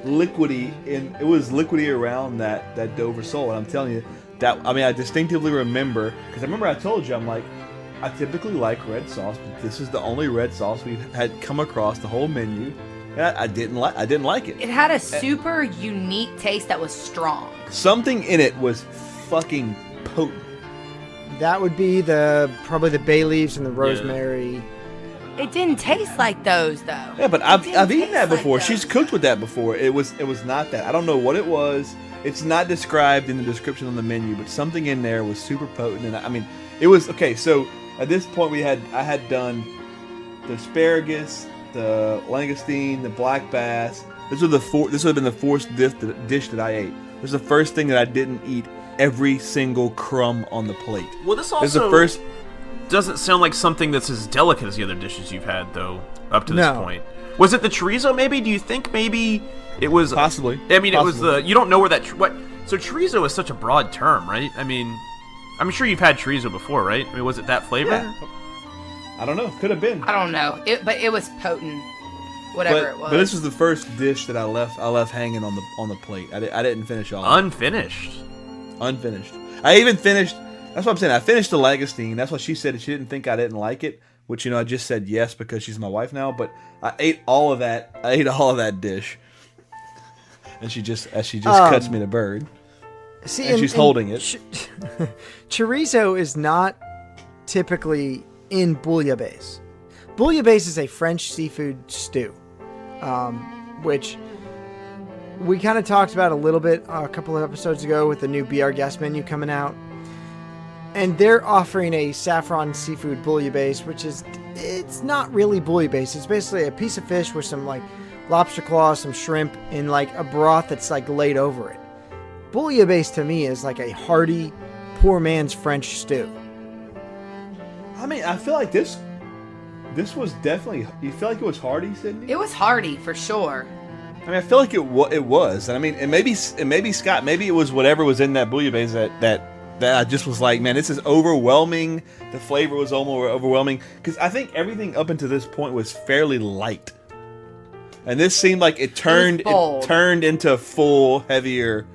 liquidy, and it was liquidy around that Dover sole. And I'm telling you that, I mean, I distinctively remember, because I remember I told you, I'm like, I typically like red sauce, but this is the only red sauce we've had come across the whole menu, and I didn't like it. It had a super unique taste that was strong. Something in it was fucking potent. That would be probably the bay leaves and the rosemary. It didn't taste like those though. Yeah, but I've didn't eaten taste that like before. those. She's cooked with that before. It was not that. I don't know what it was. It's not described in the description on the menu, but something in there was super potent. And I mean, it was okay. So at this point, I had done the asparagus, the langoustine, the black bass. This would have been the fourth dish that I ate. This is the first thing that I didn't eat every single crumb on the plate. Well, this This is the also first. doesn't sound like something that's as delicate as the other dishes you've had, though, up to this No. point. Was it the chorizo, maybe? Do you think maybe it was... Possibly. I mean, it was Possibly. the... You don't know where that... So chorizo is such a broad term, right? I mean, I'm sure you've had chorizo before, right? I mean, was it that flavor? Yeah. I don't know. Could have been. I don't know. But it was potent. Whatever it was. But this was the first dish that I left hanging on the plate. I didn't finish all. Unfinished. Unfinished. I even finished. That's what I'm saying. I finished the langoustine. That's what she said. She didn't think I didn't like it, which, you know, I just said yes because she's my wife now. But I ate all of that. I ate all of that dish, and she just cuts me the bird. See, And she's holding it. Chorizo is not typically in bouillabaisse. Bouillabaisse is a French seafood stew, which we kind of talked about a little bit a couple of episodes ago with the new Be Our Guest menu coming out. And they're offering a saffron seafood bouillabaisse, which it's not really bouillabaisse. It's basically a piece of fish with some like lobster claws, some shrimp, and like a broth that's like laid over it. Bouillabaisse to me is like a hearty, poor man's French stew. I mean, I feel like this was definitely. You feel like it was hearty, Sidney? It was hearty for sure. I mean, I feel like it was. And I mean, and maybe Scott, maybe it was whatever was in that bouillabaisse that I just was like, man, this is overwhelming. The flavor was almost overwhelming because I think everything up until this point was fairly light, and this seemed like it turned bold. into full, heavier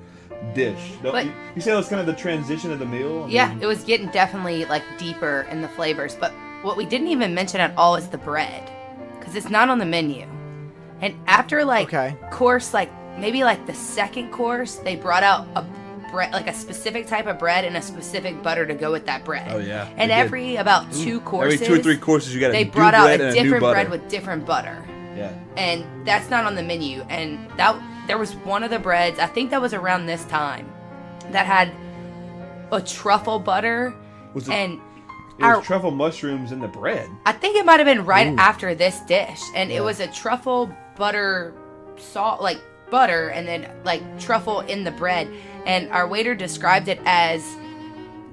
dish. But- You said it was kind of the transition of the meal? Yeah, it was getting definitely like deeper in the flavors. But what we didn't even mention at all is the bread, because it's not on the menu. And after like course, like maybe like the second course, they brought out a bread, like a specific type of bread and a specific butter to go with that bread. Oh yeah. And every about 2 courses, every 2 or 3 courses, you got they new brought out bread a and new different butter. bread with different butter. Yeah. And that's not on the menu. And there was one of the breads, I think that was around this time, that had a truffle butter. It was truffle mushrooms in the bread. I think it might have been right after this dish. And it was a truffle butter salt, like butter, and then like truffle in the bread. And our waiter described it as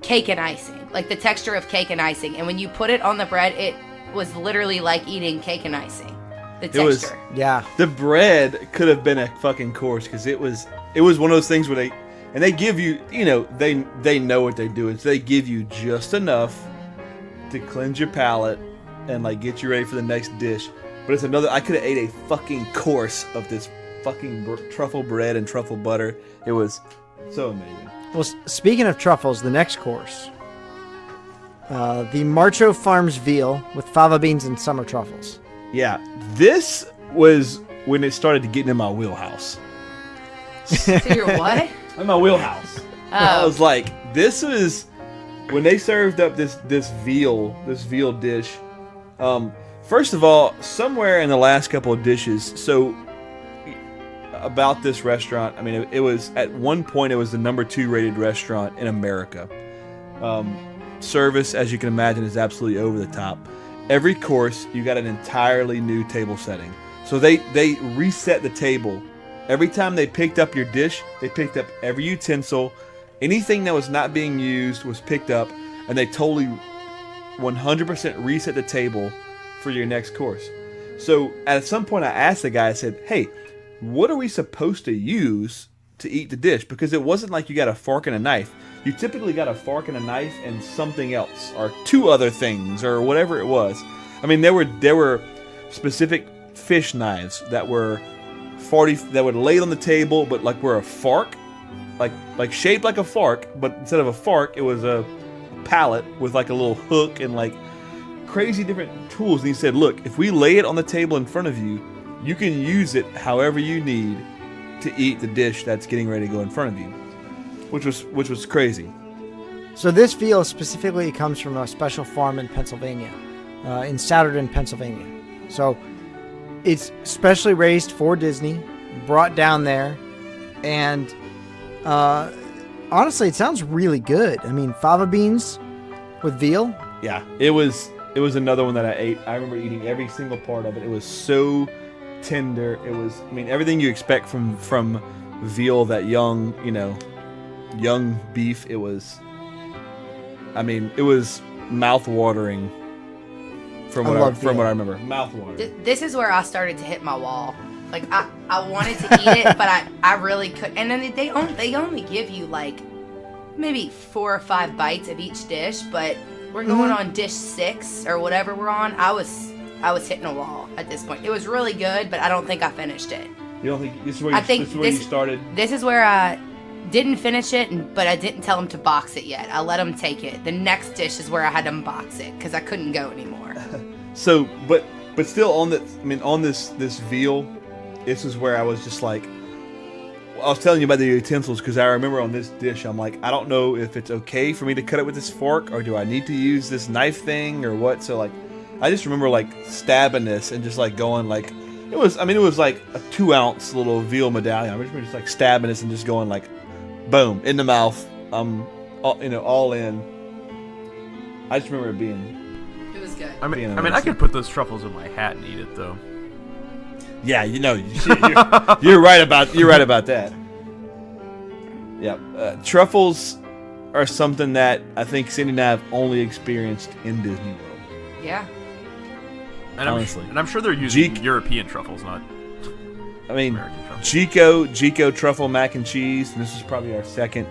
cake and icing, like the texture of cake and icing. And when you put it on the bread, it was literally like eating cake and icing. The texture. The bread could have been a fucking course, because it was one of those things where they give you, they know what they're doing, so they give you just enough to cleanse your palate and like get you ready for the next dish. But it's another. I could have ate a fucking course of this fucking truffle bread and truffle butter. It was so amazing. Well, speaking of truffles, the next course, the Marcho Farms veal with fava beans and summer truffles. Yeah, this was when it started to get in my wheelhouse. So you're what? In my wheelhouse. I was like, this is when they served up this veal dish. First of all, somewhere in the last couple of dishes, so about this restaurant, I mean, it was at one point it was the number 2 rated restaurant in America. Service, as you can imagine, is absolutely over the top. Every course, you got an entirely new table setting. So they reset the table. Every time they picked up your dish, they picked up every utensil. Anything that was not being used was picked up, and they totally 100% reset the table for your next course. So at some point I asked the guy, I said, hey, what are we supposed to use to eat the dish? Because it wasn't like you got a fork and a knife. You typically got a fork and a knife and something else, or 2 other things, or whatever it was. I mean, there were specific fish knives that were that would lay on the table, but like were a fork, like shaped like a fork, but instead of a fork, it was a pallet with like a little hook and like crazy different tools. And he said, look, if we lay it on the table in front of you, you can use it however you need to eat the dish that's getting ready to go in front of you, which was crazy. So this veal specifically comes from a special farm in Pennsylvania, in Souderton, Pennsylvania. So it's specially raised for Disney, brought down there, and honestly, it sounds really good. I mean, fava beans with veal. Yeah, it was another one that I ate. I remember eating every single part of it. It was so tender. It was, I mean, everything you expect from veal, that young beef. It was, I mean, it was mouth-watering from what I remember. Mouth-watering. This is where I started to hit my wall. Like, I wanted to eat it, but I really couldn't. And then they only give you like maybe 4 or 5 bites of each dish, but we're going on dish 6 or whatever we're on. I was hitting a wall at this point. It was really good, but I don't think I finished it. You don't think this is where you started? This is where I didn't finish it, but I didn't tell them to box it yet. I let them take it. The next dish is where I had them box it because I couldn't go anymore. So, but still on this veal, this is where I was just like, I was telling you about the utensils because I remember on this dish, I'm like, I don't know if it's okay for me to cut it with this fork or do I need to use this knife thing or what. So like, I just remember like stabbing this and just like going like, it was like a 2-ounce little veal medallion. I remember just like stabbing this and just going like, boom, in the mouth. All in. I just remember it being. It was good. I mean, I could put those truffles in my hat and eat it though. Yeah, you're right about that. Yeah, truffles are something that I think Cindy and I have only experienced in Disney World. Yeah. And honestly, I'm sure they're using European truffles, not. I mean, American truffles. Gico truffle mac and cheese, and this is probably our second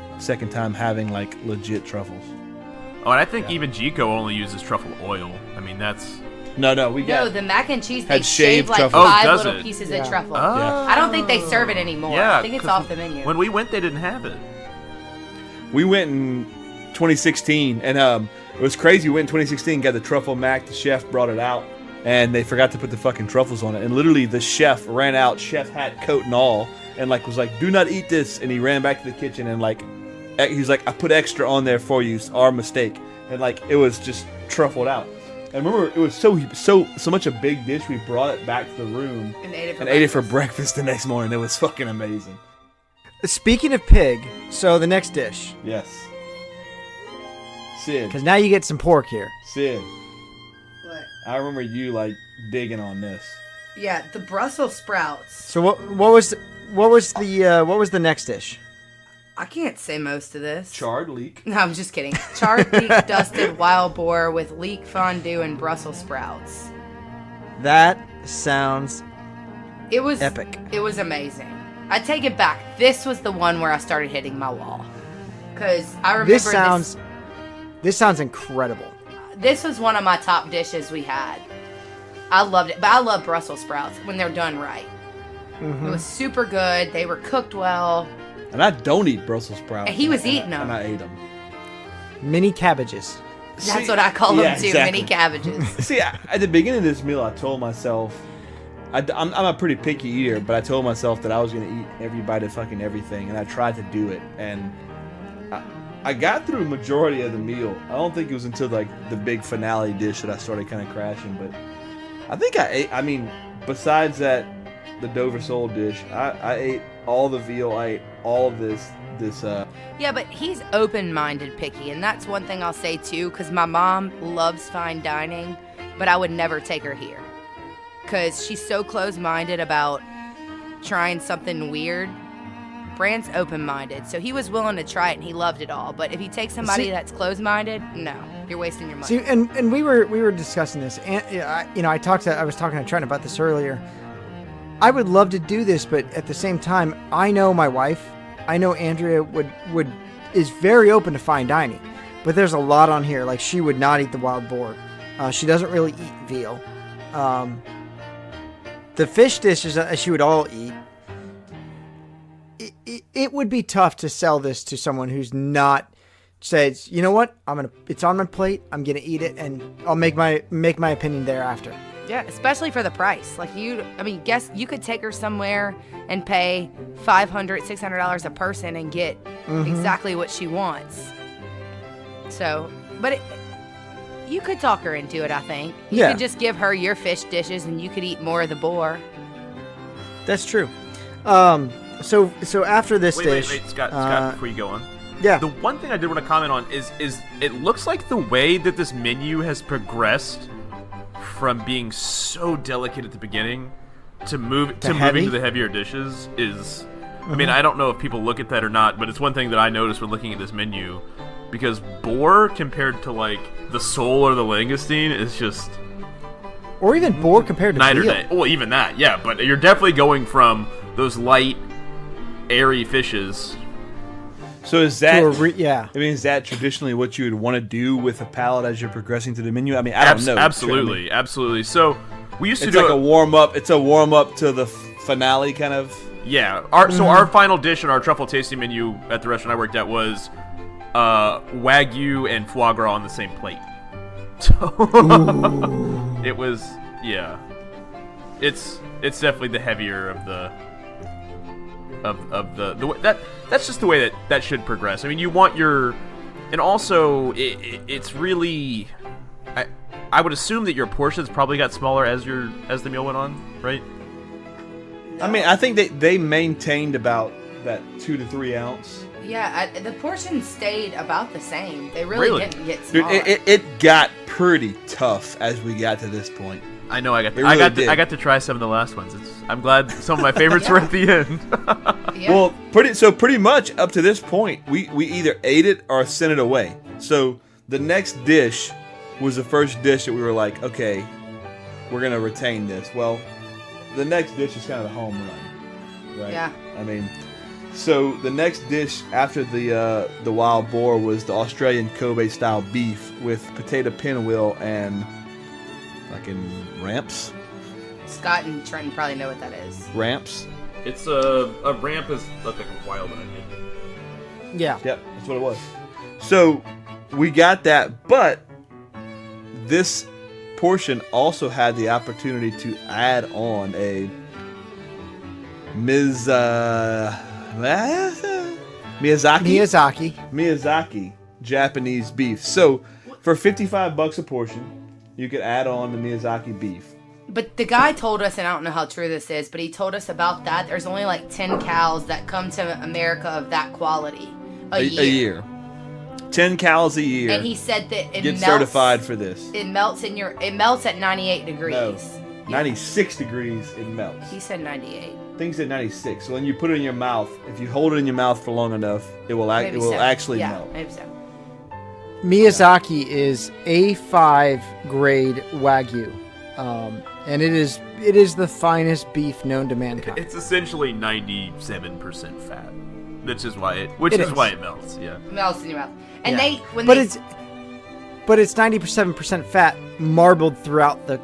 time having like legit truffles. Oh, and I think even Gico only uses truffle oil. I mean, that's. No, we got. No, the mac and cheese, they Had shave shaved like truffle. 5 does little it? pieces Yeah. of truffle. Oh. I don't think they serve it anymore. Yeah, I think it's 'cause off the menu. When we went, they didn't have it. We went in 2016, and it was crazy. We went in 2016, got the truffle mac. The chef brought it out, and they forgot to put the fucking truffles on it. And literally, the chef ran out, chef hat, coat, and all, and like was like, "Do not eat this." And he ran back to the kitchen and like, he was like, "I put extra on there for you. It's our mistake." And like, it was just truffled out. And remember, it was so much a big dish. We brought it back to the room And ate it for breakfast the next morning. It was fucking amazing. Speaking of pig, so the next dish, Yes. Sid. because now you get some pork here. Sid. What? I remember you like digging on this. Yeah, the Brussels sprouts. So what was the next dish? I can't say most of this. Charred leek. No, I'm just kidding. Charred leek dusted wild boar with leek fondue and Brussels sprouts. That sounds It was epic. It was amazing. I take it back. This was the one where I started hitting my wall. Because I remember This sounds incredible. This was one of my top dishes we had. I loved it. But I love Brussels sprouts when they're done right. Mm-hmm. It was super good. They were cooked well. And I don't eat Brussels sprouts. And he was eating them. And I ate them. Mini cabbages. That's what I call them too, exactly. mini cabbages. See, at the beginning of this meal, I told myself, I'm a pretty picky eater, but I told myself that I was going to eat every bite of fucking everything, and I tried to do it, and I got through a majority of the meal. I don't think it was until like the big finale dish that I started kind of crashing, but I think I ate, besides that, the Dover sole dish, I ate all the veal, I ate all of this. Yeah, but he's open-minded picky, and that's one thing I'll say too, because my mom loves fine dining, but I would never take her here. Because she's so close-minded about trying something weird. Brandt's open-minded, so he was willing to try it, and he loved it all. But if you take somebody that's closed-minded, no, you're wasting your money. See, and we were discussing this, and I was talking to Trent about this earlier. I would love to do this, but at the same time, I know my wife. I know Andrea is very open to fine dining, but there's a lot on here. Like, she would not eat the wild boar. She doesn't really eat veal. The fish dishes she would all eat. It would be tough to sell this to someone who's not says, you know what, it's on my plate. I'm gonna eat it, and I'll make my opinion thereafter. Yeah, especially for the price. Like, guess you could take her somewhere and pay $500, $600 a person and get exactly what she wants. So, but you could talk her into it, I think. You could just give her your fish dishes and you could eat more of the boar. That's true. So after this dish... Wait, Scott, before you go on. Yeah. The one thing I did want to comment on is it looks like the way that this menu has progressed from being so delicate at the beginning to moving to the heavier dishes is... I mean, I don't know if people look at that or not, but it's one thing that I noticed when looking at this menu, because boar compared to, like, the sole or the langoustine is just... Or even boar compared to night veal. or day. Well, even that, yeah, but you're definitely going from those light, airy fishes... So is that? Yeah. I mean, is that traditionally what you would want to do with a palate as you're progressing through the menu? I mean, I don't know. Absolutely, absolutely. So we used to do like a warm up. It's a warm up to the finale, kind of. Yeah. So our final dish on our truffle tasting menu at the restaurant I worked at was Wagyu and foie gras on the same plate. So it was, yeah. It's definitely the heavier of the. Of the that's just the way that should progress. I mean, you want your, and also it's really, I would assume that your portions probably got smaller as the meal went on, right? I mean, I think they maintained about that 2 to 3 ounce. Yeah, the portions stayed about the same. They really didn't get Dude, smaller. it got pretty tough as we got to this point. I know. I got to try some of the last ones. I'm glad some of my favorites were at the end. Yeah. Well, pretty much up to this point, we either ate it or sent it away. So the next dish was the first dish that we were like, okay, we're gonna retain this. Well, the next dish is kind of the home run, right? Yeah. I mean, so the next dish after the wild boar was the Australian Kobe style beef with potato pinwheel and fucking ramps. Scott and Trenton probably know what that is. Ramps. It's a ramp is like a wild onion. Yeah. Yep, that's what it was. So we got that, but this portion also had the opportunity to add on a Miyazaki Japanese beef. So for $55 a portion, you could add on the Miyazaki beef. But the guy told us, and I don't know how true this is, but he told us about that. There's only like 10 cows that come to America of that quality a year. 10 cows a year. And he said that it get melts, certified for this. It melts at 98 degrees. No, 96 degrees it melts. He said 98. I think he said 96. So when you put it in your mouth, if you hold it in your mouth for long enough, it will actually melt. Maybe so. Miyazaki is A5 grade Wagyu. And it is the finest beef known to mankind. It's essentially 97% fat. Which is why it melts. Yeah, It melts in your mouth. And but it's 97% fat marbled throughout the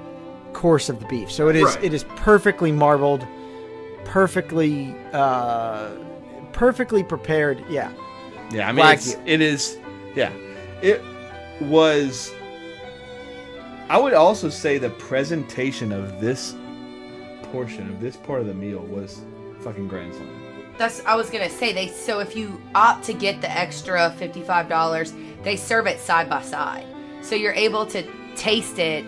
course of the beef. So it is perfectly marbled, perfectly prepared. Yeah. Yeah, I mean it was. I would also say the presentation of this portion of this part of the meal was fucking grand slam. I was gonna say so if you opt to get the extra $55, they serve it side by side, so you're able to taste it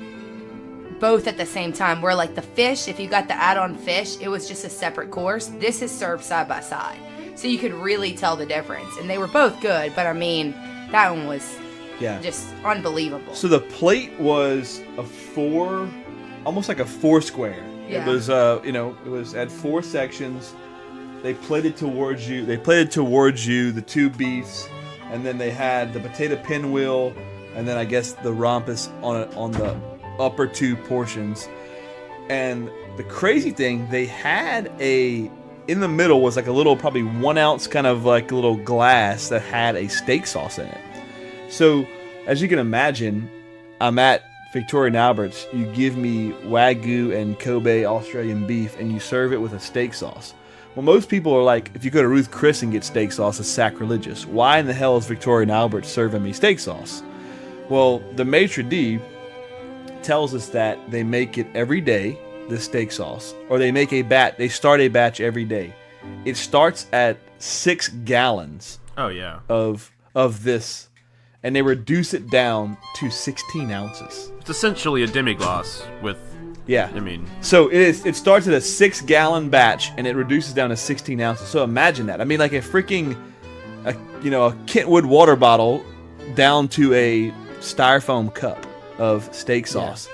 both at the same time. Where like the fish, if you got the add-on fish, it was just a separate course. This is served side by side, so you could really tell the difference. And they were both good, but I mean that one was just unbelievable. So the plate was almost like a four square. Yeah. It was it was at four sections. They plated towards you the two beefs, and then they had the potato pinwheel, and then I guess the rumpus on the upper two portions. And the crazy thing, they had in the middle was like a little, probably 1 ounce kind of like a little glass that had a steak sauce in it. So as you can imagine, I'm at Victoria and Albert's. You give me Wagyu and Kobe Australian beef, and you serve it with a steak sauce. Well, most people are like, if you go to Ruth Chris and get steak sauce, it's sacrilegious. Why in the hell is Victoria and Albert serving me steak sauce? Well, the maitre d' tells us that they make it every day, this steak sauce, or they start a batch every day. It starts at 6 gallons. Oh yeah. Of this, and they reduce it down to 16 ounces. It's essentially a demi-glace with. Yeah, I mean, so it starts at a 6-gallon batch and it reduces down to 16 ounces. So imagine that. I mean, like a Kentwood water bottle down to a styrofoam cup of steak sauce.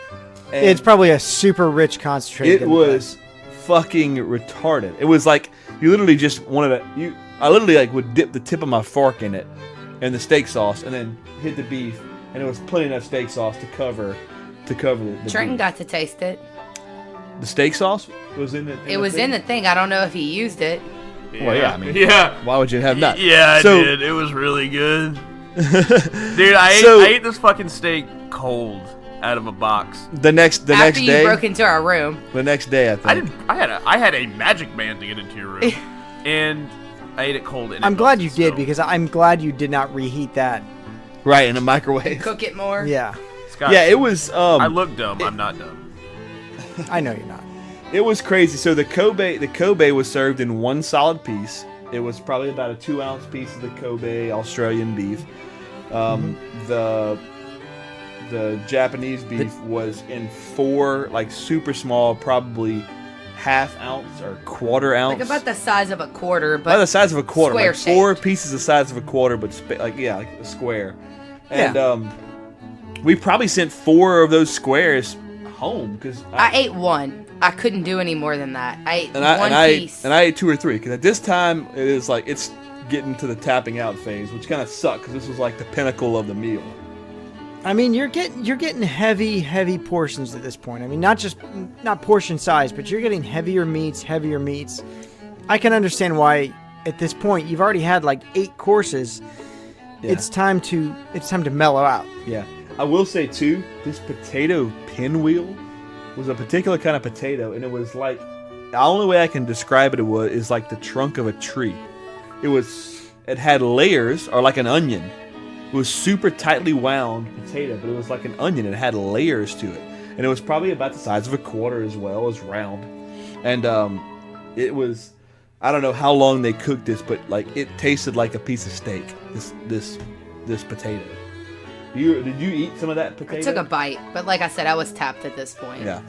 Yeah. It's probably a super rich concentrate. It was fucking retarded. It was like you literally just wanted to. I literally like would dip the tip of my fork in it, and the steak sauce, and then hit the beef, and it was plenty enough steak sauce to cover the Trenton beef. got to taste it. The steak sauce was in it. It was in the thing. I don't know if he used it. Yeah. Well, yeah, I mean, yeah. Why would you have not? Yeah, I did. It was really good. Dude, I ate this fucking steak cold out of a box. The next day. After you broke into our room. The next day, I think. I had a magic man to get into your room, and I ate it cold. And I'm glad you did, because I'm glad you did not reheat that. Right, in a microwave. Cook it more. Yeah. Scott, yeah, it was. I look dumb. I'm not dumb. I know you're not. It was crazy. So the Kobe was served in one solid piece. It was probably about a 2-ounce piece of the Kobe Australian beef. The Japanese beef was in 4 like super small, probably ½ ounce or quarter ounce. Like about the size of a quarter, but about the size of a quarter. Square like 4 pieces the size of a quarter, but like a square. And we probably sent 4 of those squares home because I ate 1. I couldn't do any more than that. I ate one piece. I ate 2 or 3 because at this time it is like it's getting to the tapping out phase, which kind of sucked because this was like the pinnacle of the meal. I mean, you're getting heavy portions at this point. I mean, not portion size, but you're getting heavier meats. I can understand why at this point you've already had like 8 courses. Yeah. It's time to mellow out. Yeah. I will say too, this potato pinwheel was a particular kind of potato, and it was like, the only way I can describe it is like the trunk of a tree. It had layers, or like an onion. It was super tightly wound potato, but it was like an onion. It had layers to it, and it was probably about the size of a quarter as well. It was round, and it was, I don't know how long they cooked this, but like it tasted like a piece of steak. This potato. Did you eat some of that potato? I took a bite, but like I said, I was tapped at this point. Yeah.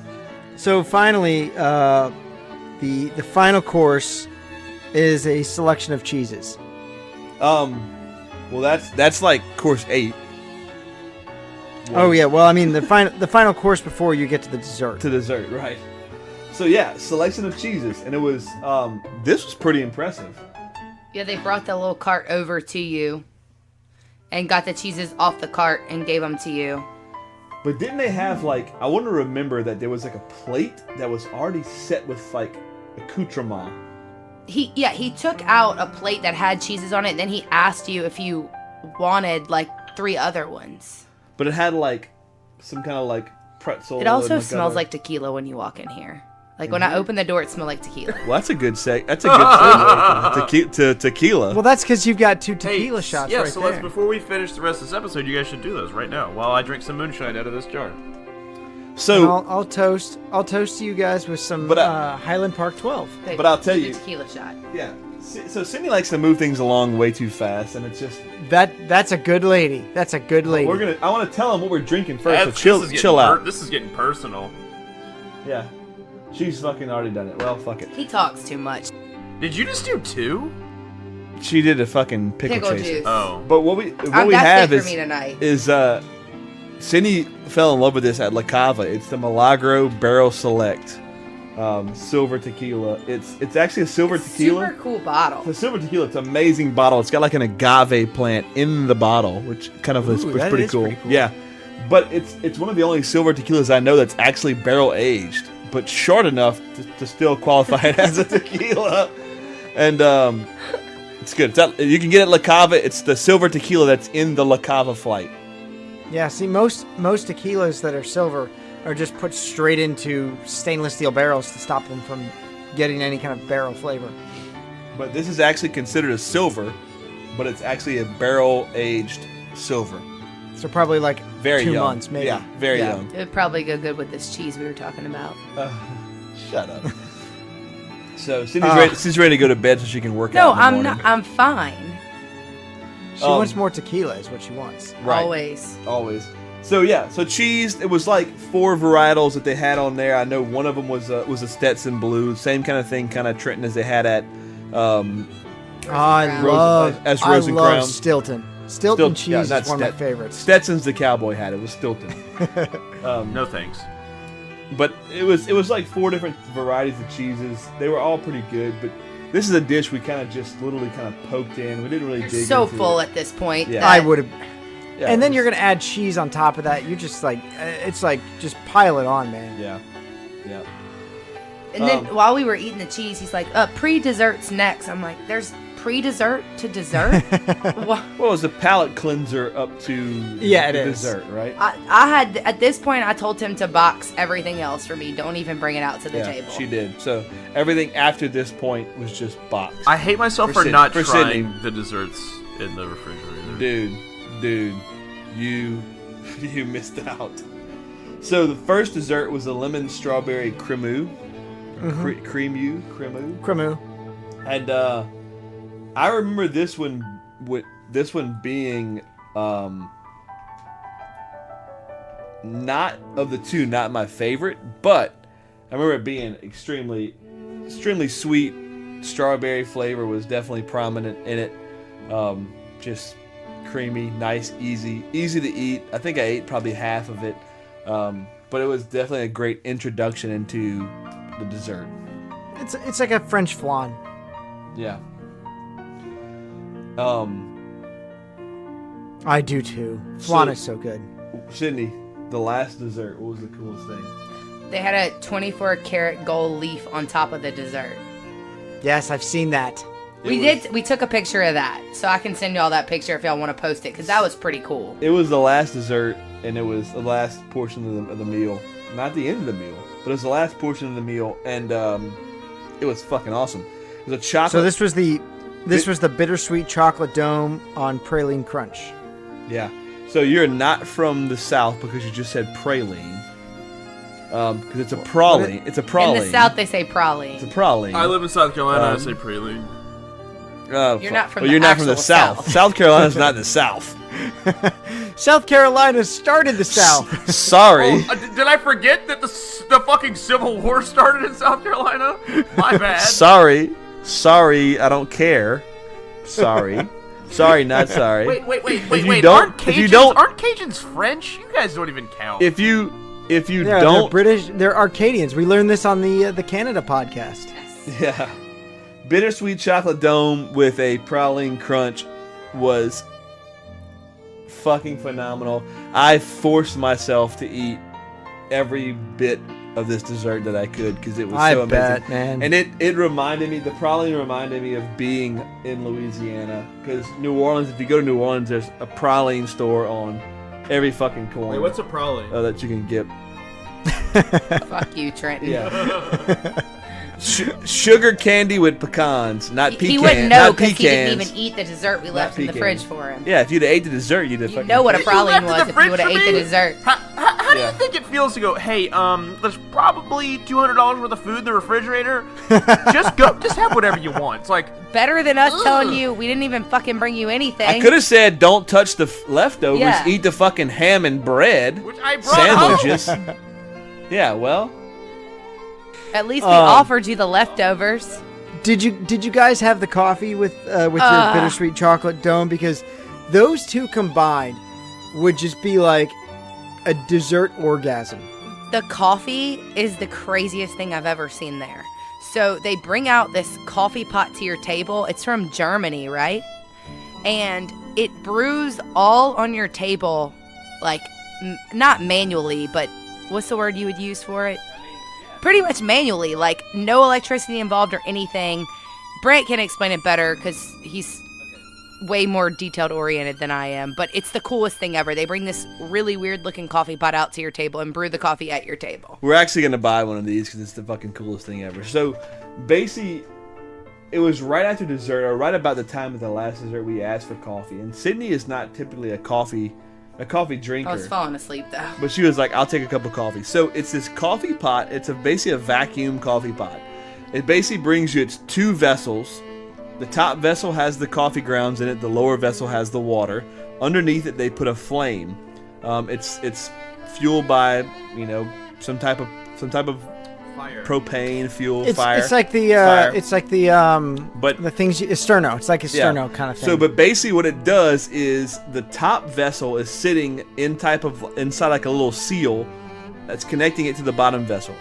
So finally, the final course is a selection of cheeses. Well, that's like course 8. Oh yeah, well I mean the final course before you get to the dessert. To dessert, right? So yeah, selection of cheeses, and it was this was pretty impressive. Yeah, they brought the little cart over to you, and got the cheeses off the cart and gave them to you. But didn't they have like, I want to remember that there was like a plate that was already set with like accoutrement. He took out a plate that had cheeses on it, and then he asked you if you wanted like 3 other ones. But it had like some kind of like pretzel. It also and, smells like tequila when you walk in here. Like when I open the door, it smelled like tequila. Well, that's a good segue to tequila. Well, that's because you've got 2 tequila shots right so there. before we finish the rest of this episode, you guys should do those right now while I drink some moonshine out of this jar. So I'll toast to you guys with some Highland Park 12. Okay, but I'll tell you, tequila shot. Yeah. So Sidney likes to move things along way too fast, and it's just that's a good lady. That's a good lady. I want to tell him what we're drinking first. So chill out. This is getting personal. Yeah. She's fucking already done it. Well, fuck it. He talks too much. Did you just do 2? She did a fucking pickle chaser. Juice. Oh. But what we have for me tonight. is Sidney fell in love with this at La Cava. It's the Milagro Barrel Select silver tequila. It's actually a silver tequila. Super cool bottle. It's a silver tequila. It's an amazing bottle. It's got like an agave plant in the bottle, which kind of is pretty cool. Yeah. But it's one of the only silver tequilas I know that's actually barrel aged, but short enough to still qualify it as a tequila. And it's good. You can get it at La Cava. It's the silver tequila that's in the La Cava flight. Yeah, see, most tequilas that are silver are just put straight into stainless steel barrels to stop them from getting any kind of barrel flavor. But this is actually considered a silver, but it's actually a barrel-aged silver. So probably like very 2 young. months, maybe. Yeah, very young. It would probably go good with this cheese we were talking about. Shut up. So Sidney's ready to go to bed so she can work out No, in the I'm morning. not. I'm fine. She wants more tequila is what she wants. Right. Always. So cheese, it was like 4 varietals that they had on there. I know one of them was a Stetson Blue, same kind of thing, kind of Trenton as they had at I love Stilton. Stilton cheese is one of my favorites. Stetson's the cowboy hat. It was Stilton. No thanks. But it was like 4 different varieties of cheeses. They were all pretty good, but this is a dish we kind of just literally kind of poked in. We didn't really dig so into full it. at this point. Yeah. I would have. Yeah, and then you're gonna add cheese on top of that. You're just like, it's like just pile it on, man. Yeah. And then while we were eating the cheese, he's like, pre-dessert's next. I'm like, there's pre-dessert to dessert? Well, it was a palate cleanser up to dessert, right? I had, at this point, I told him to box everything else for me. Don't even bring it out to the table. She did. So everything after this point was just boxed. I hate myself for not trying the desserts in the refrigerator. Dude, you missed out. So the first dessert was a lemon strawberry cremeux. Cremeux. And I remember this one being not of the 2, not my favorite, but I remember it being extremely sweet. Strawberry flavor was definitely prominent in it. Just creamy, nice, easy to eat. I think I ate probably half of it, but it was definitely a great introduction into the dessert. It's like a French flan. Yeah. I do too. Flan is so good. Sidney, the last dessert, what was the coolest thing? They had a 24 karat gold leaf on top of the dessert. Yes, I've seen that. We took a picture of that, so I can send y'all that picture if y'all want to post it, because that was pretty cool. It was the last dessert, and it was the last portion of the meal. Not the end of the meal, but it was the last portion of the meal, and it was fucking awesome. It was a chocolate. So this was the bittersweet chocolate dome on praline crunch. Yeah. So you're not from the South because you just said praline. Because it's a praline. It's a praline. In the South, they say praline. It's a praline. I live in South Carolina. I say praline. You're not from you're not from the South. South Carolina's not the South. South Carolina started the South. Sorry. Did I forget that the fucking Civil War started in South Carolina? My bad. Sorry. I don't care. Sorry. Sorry, not sorry. Wait. Aren't Cajuns French? You guys don't even count. If you Yeah, don't, they're British. They're Arcadians. We learned this on the Canada podcast. yeah, bittersweet chocolate dome with a praline crunch was fucking phenomenal. I forced myself to eat every bit of this dessert that I could because it was so amazing. Bet, man. And it reminded me, the praline reminded me of being in Louisiana, because New Orleans, if you go to New Orleans, there's a praline store on every fucking corner. Wait, what's a praline? That you can get. Fuck you, Trenton. Yeah. Sugar candy with pecans, not pecans. He wouldn't know because because he didn't even eat the dessert we left in the fridge for him. Yeah, if you'd have ate the dessert, you'd have You fucking... know what a praline left was in the if you would have fridge ate for the me? dessert. How do you think it feels to go, hey, there's probably $200 worth of food in the refrigerator. Just have whatever you want. It's like... Better than us telling you we didn't even fucking bring you anything. I could have said, don't touch the leftovers, Yeah. eat the fucking ham and bread. Which I brought sandwiches. Yeah, well... At least we offered you the leftovers. Did you guys have the coffee with your bittersweet chocolate dome? Because those two combined would just be like a dessert orgasm. The coffee is the craziest thing I've ever seen there. So they bring out this coffee pot to your table. It's from Germany, right? And it brews all on your table, like not manually, but what's the word you would use for it? Pretty much manually, like no electricity involved or anything. Brandt can explain it better because he's way more detailed oriented than I am, but it's the coolest thing ever. They bring this really weird looking coffee pot out to your table and brew the coffee at your table. We're actually going to buy one of these because it's the fucking coolest thing ever. So, basically, it was right after dessert, or right about the time of the last dessert, we asked for coffee. And Sidney is not typically a coffee drinker. I was falling asleep though. But she was like, I'll take a cup of coffee. So it's this coffee pot. It's basically a vacuum coffee pot. It basically brings you, it's two vessels. The top vessel has the coffee grounds in it. The lower vessel has the water. Underneath it, they put a flame. It's fueled by, some type of fire. Propane fuel. Fire. It's like the but the things a sterno. It's like a sterno kind of thing. So, but basically, what it does is the top vessel is sitting inside like a little seal that's connecting it to the bottom vessel.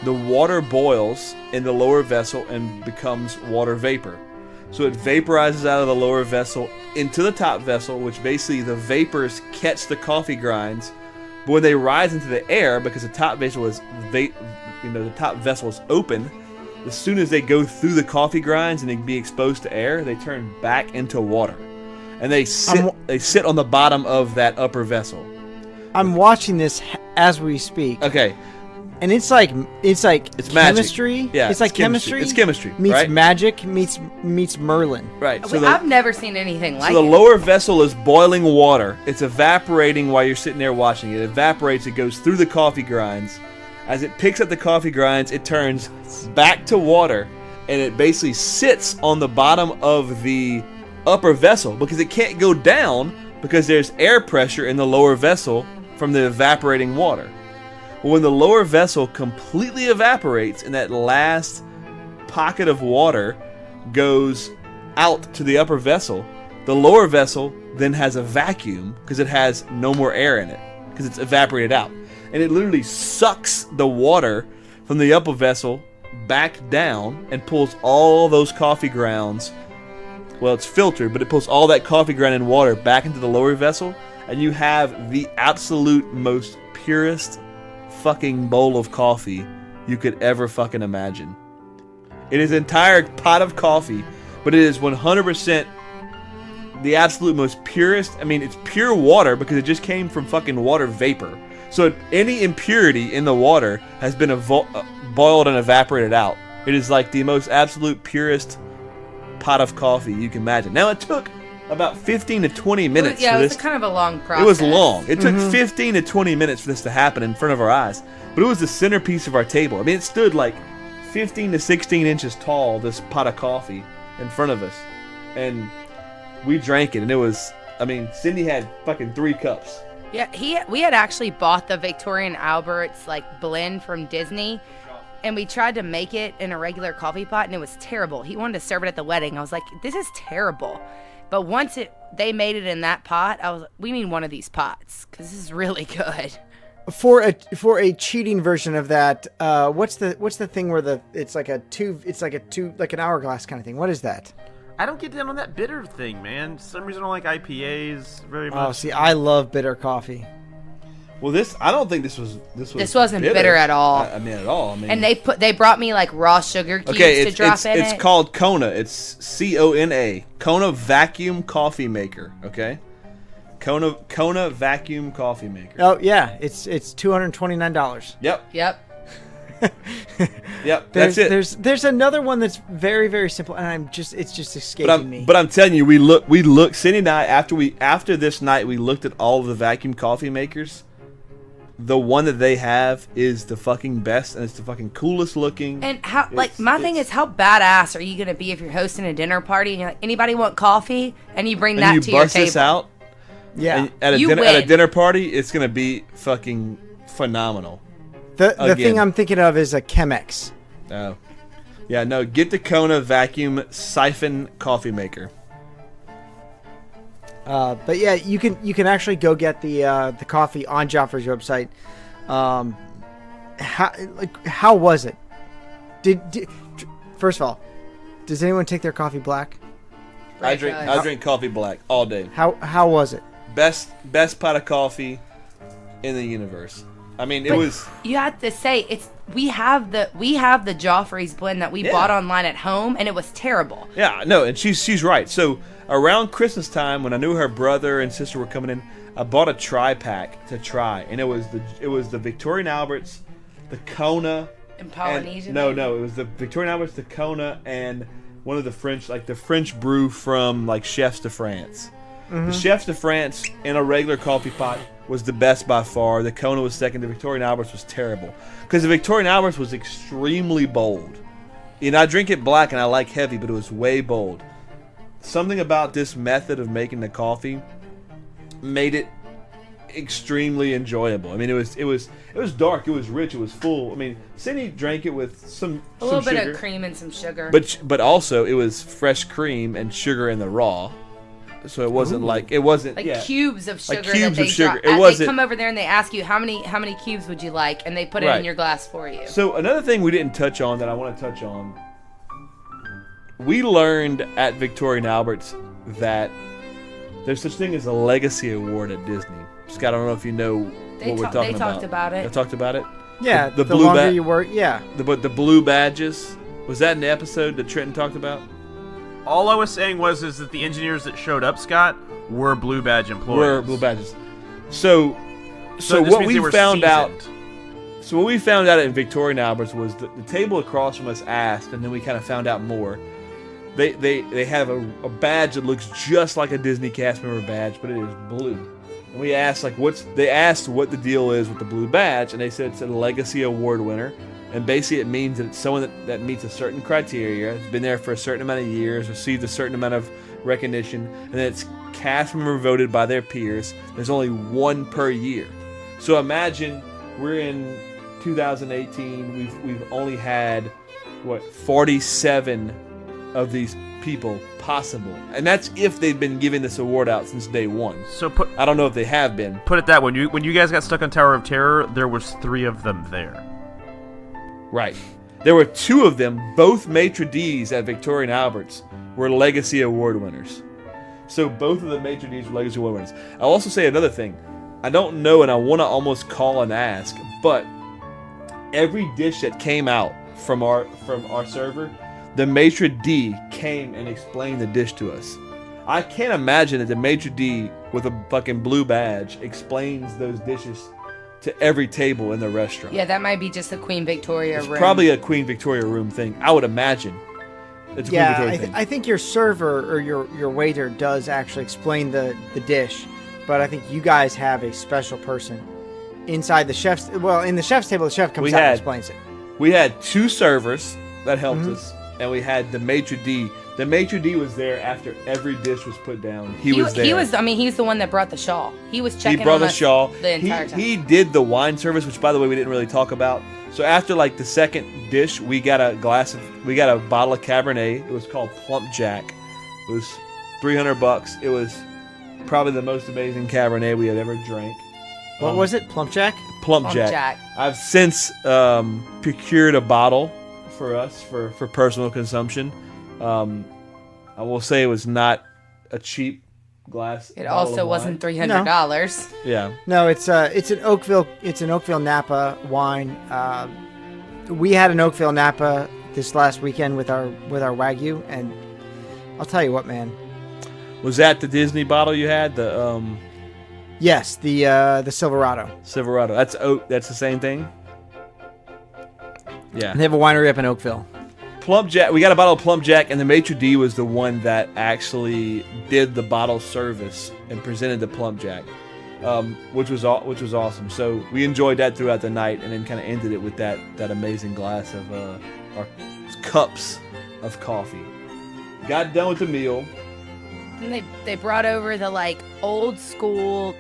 The water boils in the lower vessel and becomes water vapor. So it vaporizes out of the lower vessel into the top vessel, which basically the vapors catch the coffee grinds. But when they rise into the air, because the top vessel is the top vessel is open, as soon as they go through the coffee grinds and they be exposed to air, they turn back into water, and they sit on the bottom of that upper vessel. I'm watching this as we speak. Okay. And it's like chemistry. Magic. Yeah, it's like chemistry. It's chemistry meets right? magic meets Merlin. Right. So I've never seen anything like it. So the lower vessel is boiling water. It's evaporating while you're sitting there watching it. It evaporates. It goes through the coffee grinds. As it picks up the coffee grinds, it turns back to water, and it basically sits on the bottom of the upper vessel because it can't go down because there's air pressure in the lower vessel from the evaporating water. When the lower vessel completely evaporates and that last pocket of water goes out to the upper vessel, the lower vessel then has a vacuum because it has no more air in it because it's evaporated out. And it literally sucks the water from the upper vessel back down and pulls all those coffee grounds. Well, it's filtered, but it pulls all that coffee ground and water back into the lower vessel, and you have the absolute most purest fucking bowl of coffee you could ever fucking imagine. It is an entire pot of coffee but it is 100% the absolute most purest. I mean, it's pure water because it just came from fucking water vapor. So any impurity in the water has been boiled and evaporated out. It is like the most absolute purest pot of coffee you can imagine. Now, it took about 15 to 20 minutes Yeah, for it this. was kind of a long process. It was long. It took 15 to 20 minutes for this to happen in front of our eyes. But it was the centerpiece of our table. I mean, it stood like 15 to 16 inches tall, this pot of coffee in front of us. And we drank it, and it was, I mean, Sidney had fucking 3 cups. Yeah, we had actually bought the Victorian Albert's like blend from Disney, and we tried to make it in a regular coffee pot, and it was terrible. He wanted to serve it at the wedding. I was like, this is terrible. But once they made it in that pot, I was like, we need one of these pots because this is really good. For a cheating version of that, what's the thing where it's like an hourglass kind of thing? What is that? I don't get down on that bitter thing, man. For some reason I don't like IPAs very much. Oh, see, I love bitter coffee. Well, I don't think this wasn't bitter at all. I mean, at all. I mean, And they brought me like raw sugar cubes okay, to drop in it. it's called Kona. It's Kona. Kona vacuum coffee maker. Okay, Kona vacuum coffee maker. Oh yeah, it's $229. Yep. Yep. That's it. There's another one that's very, very simple, and it's just escaping me. But I'm telling you, we look. Sidney and I, after this night, we looked at all of the vacuum coffee makers. The one that they have is the fucking best, and it's the fucking coolest looking. And my thing is, how badass are you gonna be if you're hosting a dinner party and you're like, anybody want coffee, and you bring that to your bust table? this out. Yeah, and at a dinner party, it's gonna be fucking phenomenal. The thing I'm thinking of is a Chemex. Oh, yeah, no. Get the Kona vacuum siphon coffee maker. But yeah, you can actually go get the coffee on Joffrey's website. How was it? Did first of all, does anyone take their coffee black? I drink coffee black all day. How was it? Best pot of coffee in the universe. I mean, it was. You have to say we have the Joffrey's blend that we bought online at home, and it was terrible. Yeah, no, and she's right. So around Christmas time, when I knew her brother and sister were coming in, I bought a tri-pack to try, and it was the Victorian Albert's, the Kona, and Polynesian. No, it was the Victorian Albert's, the Kona, and one of the French, like the French brew from like Chefs de France. The Chefs de France in a regular coffee pot was the best by far. The Kona was second. The Victorian Albert's was terrible because the Victorian Albert's was extremely bold. And I drink it black and I like heavy, but it was way bold. Something about this method of making the coffee made it extremely enjoyable. I mean, it was dark, it was rich, it was full. I mean, Sidney drank it with some little sugar, bit of cream and some sugar. but also it was fresh cream and sugar in the raw. So it wasn't like cubes of sugar. Like cubes of sugar. They come over there and they ask you how many cubes would you like, and they put it in your glass for you. So another thing we didn't touch on that I want to touch on. We learned at Victorian Albert's that there's such thing as a legacy award at Disney. Scott, I don't know if you know what we're talking about. They talked about it. They talked about it? Yeah, the blue longer you work, yeah. The blue badges. Was that in the episode that Trenton talked about? All I was saying is that the engineers that showed up, Scott, were blue badge employees. Were blue badges. So this what means we they were found out. seasoned. So what we found out at Victorian Albert's was the table across from us asked, and then we kind of found out more. They have a badge that looks just like a Disney cast member badge, but it is blue. And we asked what the deal is with the blue badge, and they said it's a legacy award winner. And basically it means that it's someone that meets a certain criteria, has been there for a certain amount of years, received a certain amount of recognition, and then it's cast member voted by their peers. There's only one per year. So imagine we're in 2018, we've only had 47 of these people possible, and that's if they've been giving this award out since day one. So I don't know if they have been. Put it that way. When you guys got stuck on Tower of Terror, there was 3 of them there. Right. There were 2 of them, both maitre d's at Victorian Albert's, were legacy award winners. So both of the maitre d's were legacy award winners. I'll also say another thing. I don't know, and I want to almost call and ask, but every dish that came out from our server, the maitre d' came and explained the dish to us. I can't imagine that the maitre d' with a fucking blue badge explains those dishes to every table in the restaurant. Yeah, that might be just a Queen Victoria room. Probably a Queen Victoria room thing, I would imagine. It's a Queen Victoria thing. I think your server or your waiter does actually explain the dish, but I think you guys have a special person inside the chef's. Well, in the chef's table, the chef comes out and explains it. We had 2 servers that helped us, and we had the maitre d'. The maitre d' was there after every dish was put down. He was there. He's the one that brought the shawl. He was checking He brought on the us shawl. the entire time. He did the wine service, which, by the way, we didn't really talk about. So after like the second dish, we got a bottle of Cabernet. It was called Plump Jack. It was $300. It was probably the most amazing Cabernet we had ever drank. What was it? Plump Jack? Plump Jack. I've since procured a bottle for us for personal consumption. I will say it was not a cheap glass. It also wasn't $300. Yeah. No, it's an Oakville Napa wine. We had an Oakville Napa this last weekend with our Wagyu, and I'll tell you what, man. Was that the Disney bottle you had? Yes, the Silverado. Silverado. That's the same thing. Yeah. They have a winery up in Oakville. Plump Jack. We got a bottle of Plump Jack, and the maitre d' was the one that actually did the bottle service and presented the Plump Jack, which was awesome. So we enjoyed that throughout the night, and then kind of ended it with that amazing glass of our cups of coffee. Got done with the meal. And they brought over the old school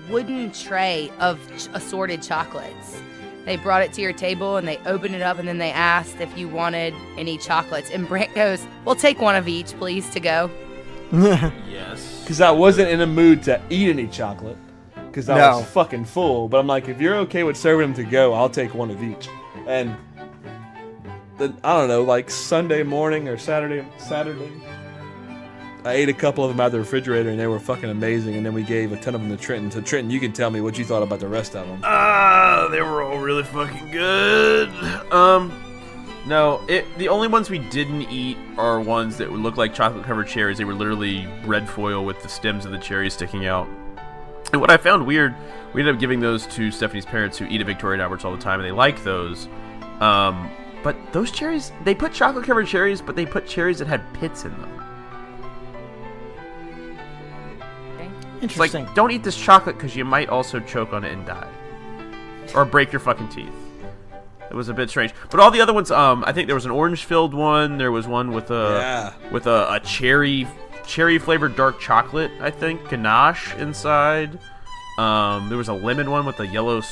wooden tray of assorted chocolates. They brought it to your table, and they opened it up, and then they asked if you wanted any chocolates. And Brandt goes, "We'll take one of each, please, to go." Yes. Because I wasn't in a mood to eat any chocolate, because I was fucking full. But I'm like, if you're okay with serving them to go, I'll take one of each. And I don't know, Sunday morning or Saturday, I ate a couple of them out of the refrigerator, and they were fucking amazing. And then we gave a ton of them to Trenton. So Trenton, you can tell me what you thought about the rest of them. They were all really fucking good. No, the only ones we didn't eat are ones that would look like chocolate-covered cherries. They were literally red foil with the stems of the cherries sticking out. And what I found weird, we ended up giving those to Stephanie's parents, who eat at Victoria and Albert's all the time, and they like those. But those cherries, they put chocolate-covered cherries, but they put cherries that had pits in them. Interesting. It's don't eat this chocolate because you might also choke on it and die. Or break your fucking teeth. It was a bit strange. But all the other ones, I think there was an orange-filled one. There was one with a cherry-flavored dark chocolate, I think, ganache inside. There was a lemon one with the yellow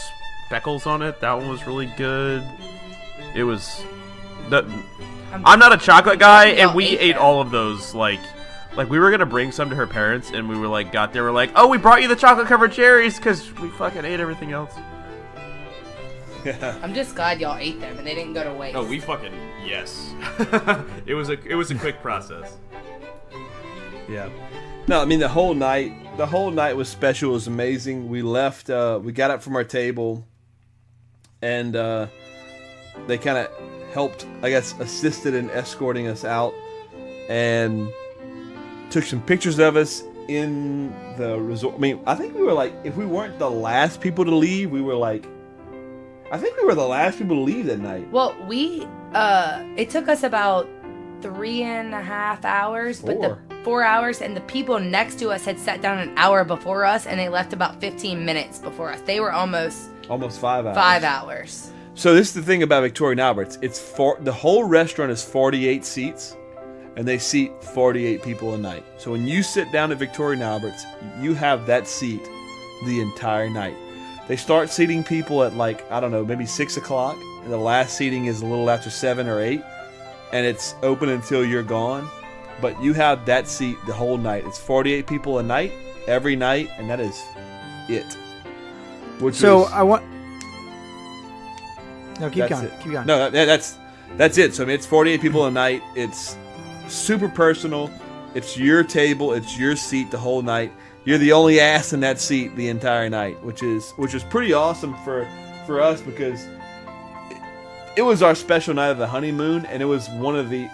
speckles on it. That one was really good. It was... I'm not a chocolate guy, and we ate all of those, we were gonna bring some to her parents, and we were got there, we're like, oh, we brought you the chocolate covered cherries because we fucking ate everything else. I'm just glad y'all ate them and they didn't go to waste. No, we fucking yes. It was a quick process. Yeah. No, I mean the whole night was special. It was amazing. We left. We got up from our table, and they kind of helped, I guess, assisted in escorting us out, and took some pictures of us in the resort. I mean, I think we were if we weren't the last people to leave, we were I think we were the last people to leave that night. Well, it took us about 3.5 hours, but the 4 hours, and the people next to us had sat down an hour before us, and they left about 15 minutes before us. They were almost 5 hours. 5 hours. So this is the thing about Victoria and Albert's. The whole restaurant is 48 seats, and they seat 48 people a night. So when you sit down at Victoria and Albert's, you have that seat the entire night. They start seating people at I don't know, maybe 6 o'clock, and the last seating is a little after 7 or 8, and it's open until you're gone. But you have that seat the whole night. It's 48 people a night, every night, and that is it. I want... No, keep going. Keep going. No, that's it. So I mean, it's 48 people a night. It's super personal. It's your table. It's your seat the whole night. You're the only ass in that seat the entire night, which is pretty awesome for us, because it was our special night of the honeymoon, and it was one of the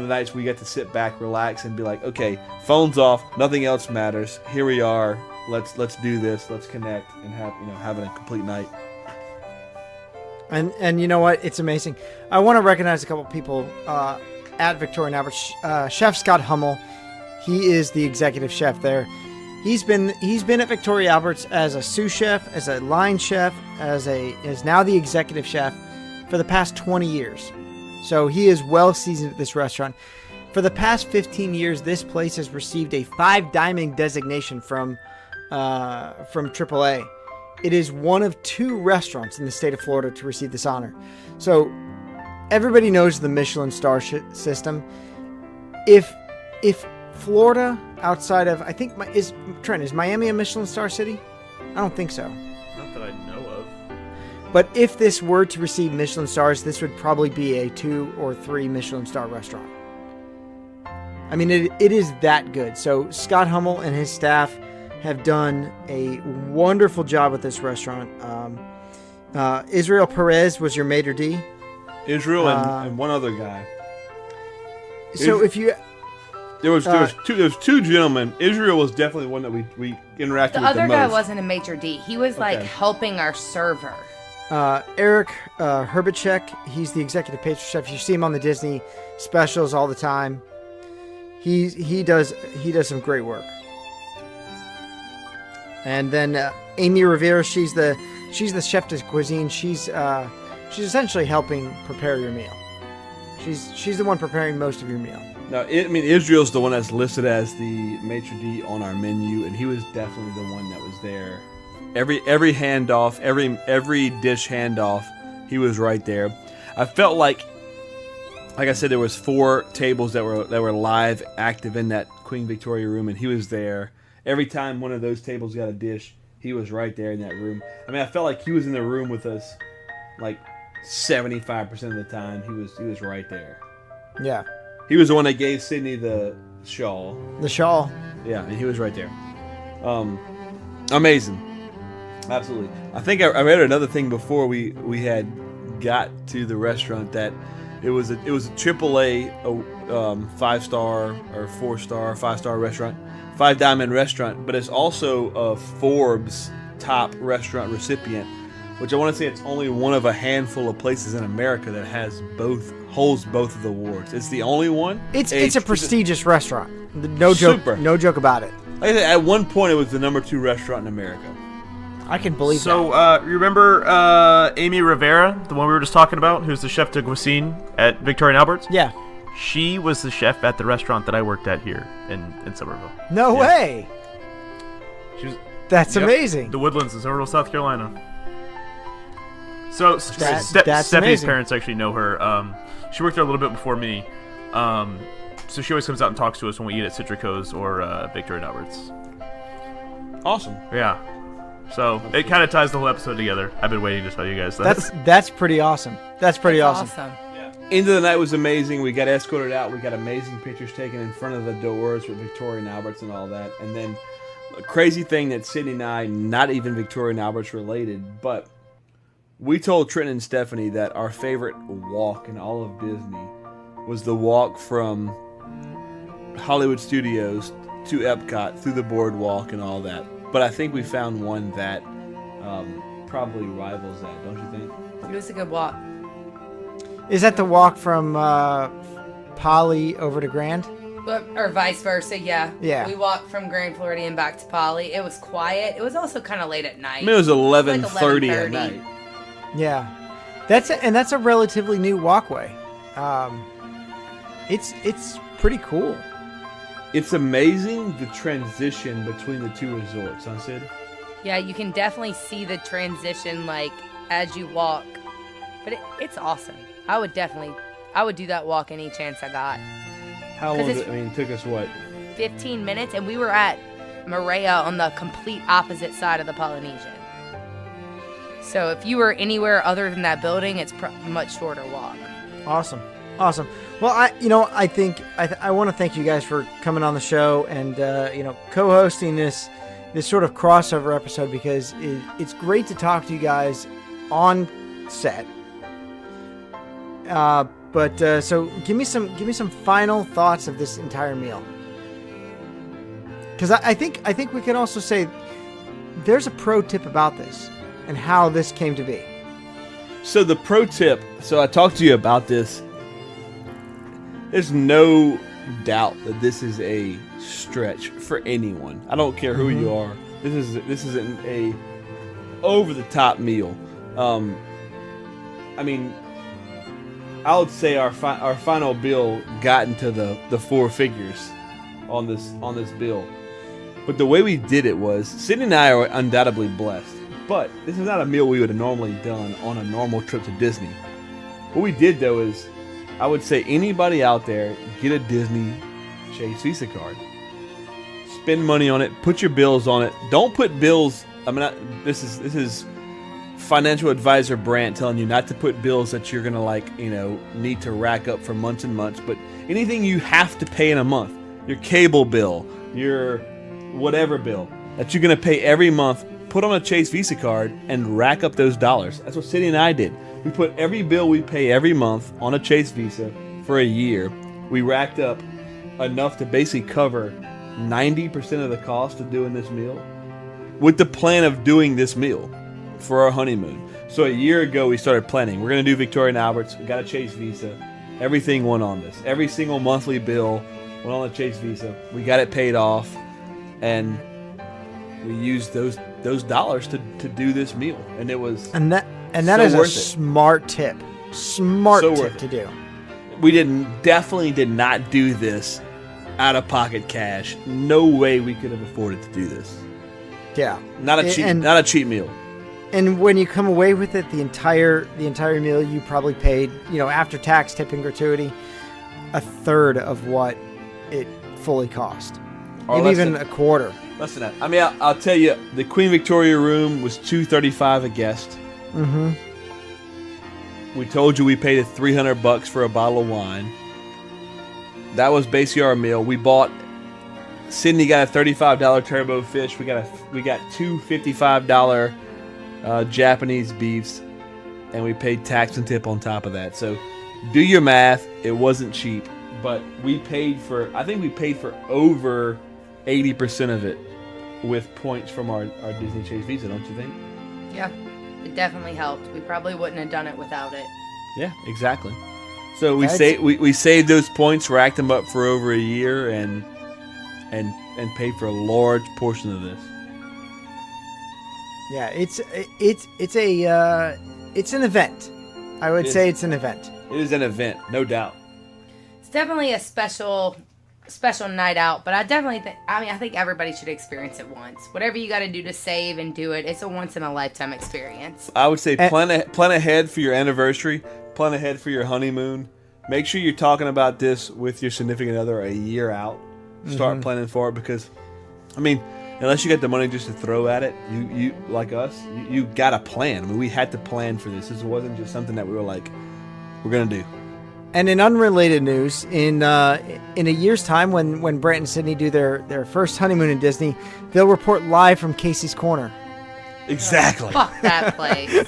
nights we got to sit back, relax, and be like, okay, phones off, nothing else matters. Here we are. Let's do this. Let's connect and having a complete night. And you know what? It's amazing. I want to recognize a couple people at Victoria and Albert. Chef Scott Hummel, he is the executive chef there. He's been at Victoria Albert's as a sous chef, as a line chef, as now the executive chef for the past 20 years. So he is well seasoned at this restaurant. For the past 15 years, this place has received a 5 Diamond designation from AAA. It is one of 2 restaurants in the state of Florida to receive this honor. So everybody knows the Michelin star system. If Florida, outside of, I think, is Miami a Michelin star city? I don't think so. Not that I know of. But if this were to receive Michelin stars, this would probably be a 2 or 3 Michelin star restaurant. I mean, it is that good. So Scott Hummel and his staff have done a wonderful job with this restaurant. Israel Perez was your maitre d'. Israel and one other guy. So if you... There was 2 gentlemen. Israel was definitely one that we interacted with the most. The other guy wasn't a maitre d'. He was like helping our server. Eric Herbacek, he's the executive pastry chef. You see him on the Disney specials all the time. He does some great work. And then Amy Rivera, she's the chef de cuisine. She's essentially helping prepare your meal. She's the one preparing most of your meal. No, Israel's the one that's listed as the maitre d' on our menu, and he was definitely the one that was there. Every handoff, every dish handoff, he was right there. I felt like I said, there was 4 tables that were live, active in that Queen Victoria room, and he was there. Every time one of those tables got a dish, he was right there in that room. I mean, I felt like he was in the room with us, like 75% of the time. He was right there. Yeah. He was the one that gave Sidney the shawl. The shawl. Yeah, and he was right there. Amazing. Absolutely. I think I read another thing before we had got to the restaurant that it was a AAA 5-star or 4-star, 5-star restaurant, 5 Diamond restaurant, but it's also a Forbes top restaurant recipient, which I want to say it's only one of a handful of places in America that holds both of the awards. It's the only one. It's a prestigious restaurant. No joke. Super. No joke about it. Like I said, at one point it was the number 2 restaurant in America. I can believe that. So, you remember Amy Rivera, the one we were just talking about, who's the chef de cuisine at Victoria and Albert's? Yeah. She was the chef at the restaurant that I worked at here in Somerville. No way. That's Yep, amazing. The Woodlands in Somerville, South Carolina. So That's Stephanie's amazing. parents actually know her. She worked there a little bit before me. So she always comes out and talks to us when we eat at Citrico's or Victoria and Albert's. Awesome. Yeah. So it kind of ties the whole episode together. I've been waiting to tell you guys that. That's pretty awesome. That's pretty awesome. End of the night was amazing. We got escorted out. We got amazing pictures taken in front of the doors with Victoria and Albert's and all that. And then a crazy thing that Sidney and I, not even Victoria and Albert's related, but we told Trenton and Stephanie that our favorite walk in all of Disney was the walk from Hollywood Studios to Epcot through the boardwalk and all that. But I think we found one that probably rivals that, don't you think? It was a good walk. Is that the walk from Poly over to Grand? Or vice versa, yeah. Yeah. We walked from Grand Floridian back to Poly. It was quiet. It was also kind of late at night. I mean, it was 11:30 11:30 at night. Yeah. That's a relatively new walkway. It's pretty cool. It's amazing the transition between the 2 resorts, huh, Sid? Yeah, you can definitely see the transition, like, as you walk. But it's awesome. I would do that walk any chance I got. How long did it? I mean, it took us, what? 15 minutes, and we were at Maria on the complete opposite side of the Polynesian. So if you were anywhere other than that building, it's a much shorter walk. Awesome. Well, I think I want to thank you guys for coming on the show and co-hosting this sort of crossover episode, because it's great to talk to you guys on set, So give me some final thoughts of this entire meal. Because I think we can also say there's a pro tip about this and how this came to be. So the pro tip, so I talked to you about this. There's no doubt that this is a stretch for anyone. I don't care who you are. This isn't a over the top meal. I mean, I would say our final bill got into the four figures on this bill. But the way we did it was, Sidney and I are undoubtedly blessed. But this is not a meal we would have normally done on a normal trip to Disney. What we did though is, I would say anybody out there, get a Disney Chase Visa card. Spend money on it. Put your bills on it. Don't put bills. I mean, this is financial advisor Brandt telling you not to put bills that you're gonna need to rack up for months and months. But anything you have to pay in a month, your cable bill, your whatever bill that you're gonna pay every month, put on a Chase Visa card and rack up those dollars. That's what Sidney and I did. We put every bill we pay every month on a Chase Visa for a year. We racked up enough to basically cover 90% of the cost of doing this meal, with the plan of doing this meal for our honeymoon. So a year ago we started planning. We're going to do Victoria and Albert's. We got a Chase Visa. Everything went on this. Every single monthly bill went on the Chase Visa. We got it paid off, and we used those dollars to do this meal, and it was that so is a worth it. smart tip. Smart So tip worth to it. do. We definitely did not do this out of pocket cash. No way we could have afforded to do this. Yeah. Not a cheap meal. And when you come away with it, the entire meal, you probably paid, after tax, tip, and gratuity, a third of what it fully cost. Or Maybe less even than- a quarter. Less than that. I mean, I'll tell you, the Queen Victoria room was $235 a guest. Mm-hmm. We told you we paid $300 for a bottle of wine. That was basically our meal. We bought. Sidney got a $35 turbo fish. We got two $55 Japanese beefs, and we paid tax and tip on top of that. So, do your math. It wasn't cheap, but we paid for. I think we paid for over 80% of it with points from our Disney Chase Visa. Don't you think? Yeah, it definitely helped. We probably wouldn't have done it without it. Yeah, exactly. So we saved those points, racked them up for over a year, and paid for a large portion of this. Yeah, it's an event. I would say it's an event. It is an event, no doubt. It's definitely a special night out, but I definitely I think everybody should experience it once. Whatever you got to do to save and do it, it's a once in a lifetime experience. I would say plan ahead for your anniversary, plan ahead for your honeymoon. Make sure you're talking about this with your significant other a year out. Start planning for it, because, I mean, unless you got the money just to throw at it, you like us, you got to plan. I mean, we had to plan for this. This wasn't just something that we were like, we're gonna do. And in unrelated news, in a year's time, when Brandt and Sidney do their first honeymoon in Disney, they'll report live from Casey's Corner. Exactly. Fuck that place.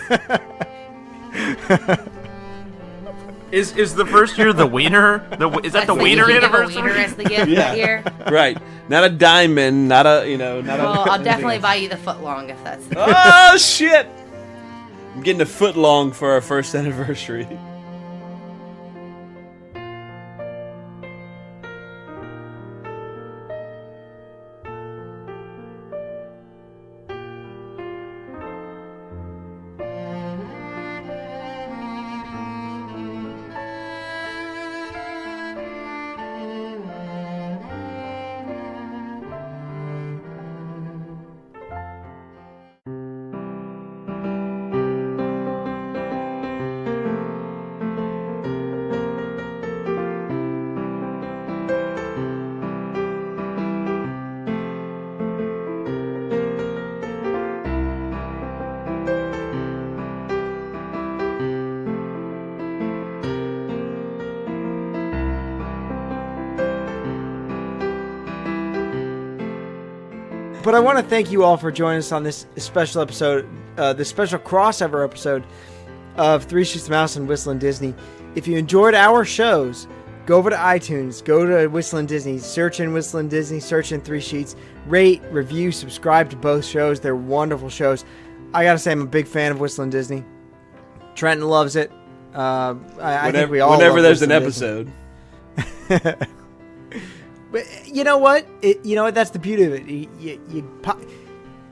Is the first year the wiener? Is that the wiener anniversary? Wiener as the gift that year. Right. Not a diamond. Not a Well, I'll definitely buy you the footlong if that's. Oh shit! I'm getting a foot long for our first anniversary. But I want to thank you all for joining us on this special episode, this special crossover episode of Three Sheets of Mouse and Whistling Disney. if you enjoyed our shows, go over to iTunes, go to Whistling Disney, search in Whistling Disney, search in Three Sheets, rate, review, subscribe to both shows. They're wonderful shows. I gotta say, I'm a big fan of Whistling Disney. Trenton loves it. I think we all whenever love there's an Whistling episode. But you know what? That's the beauty of it.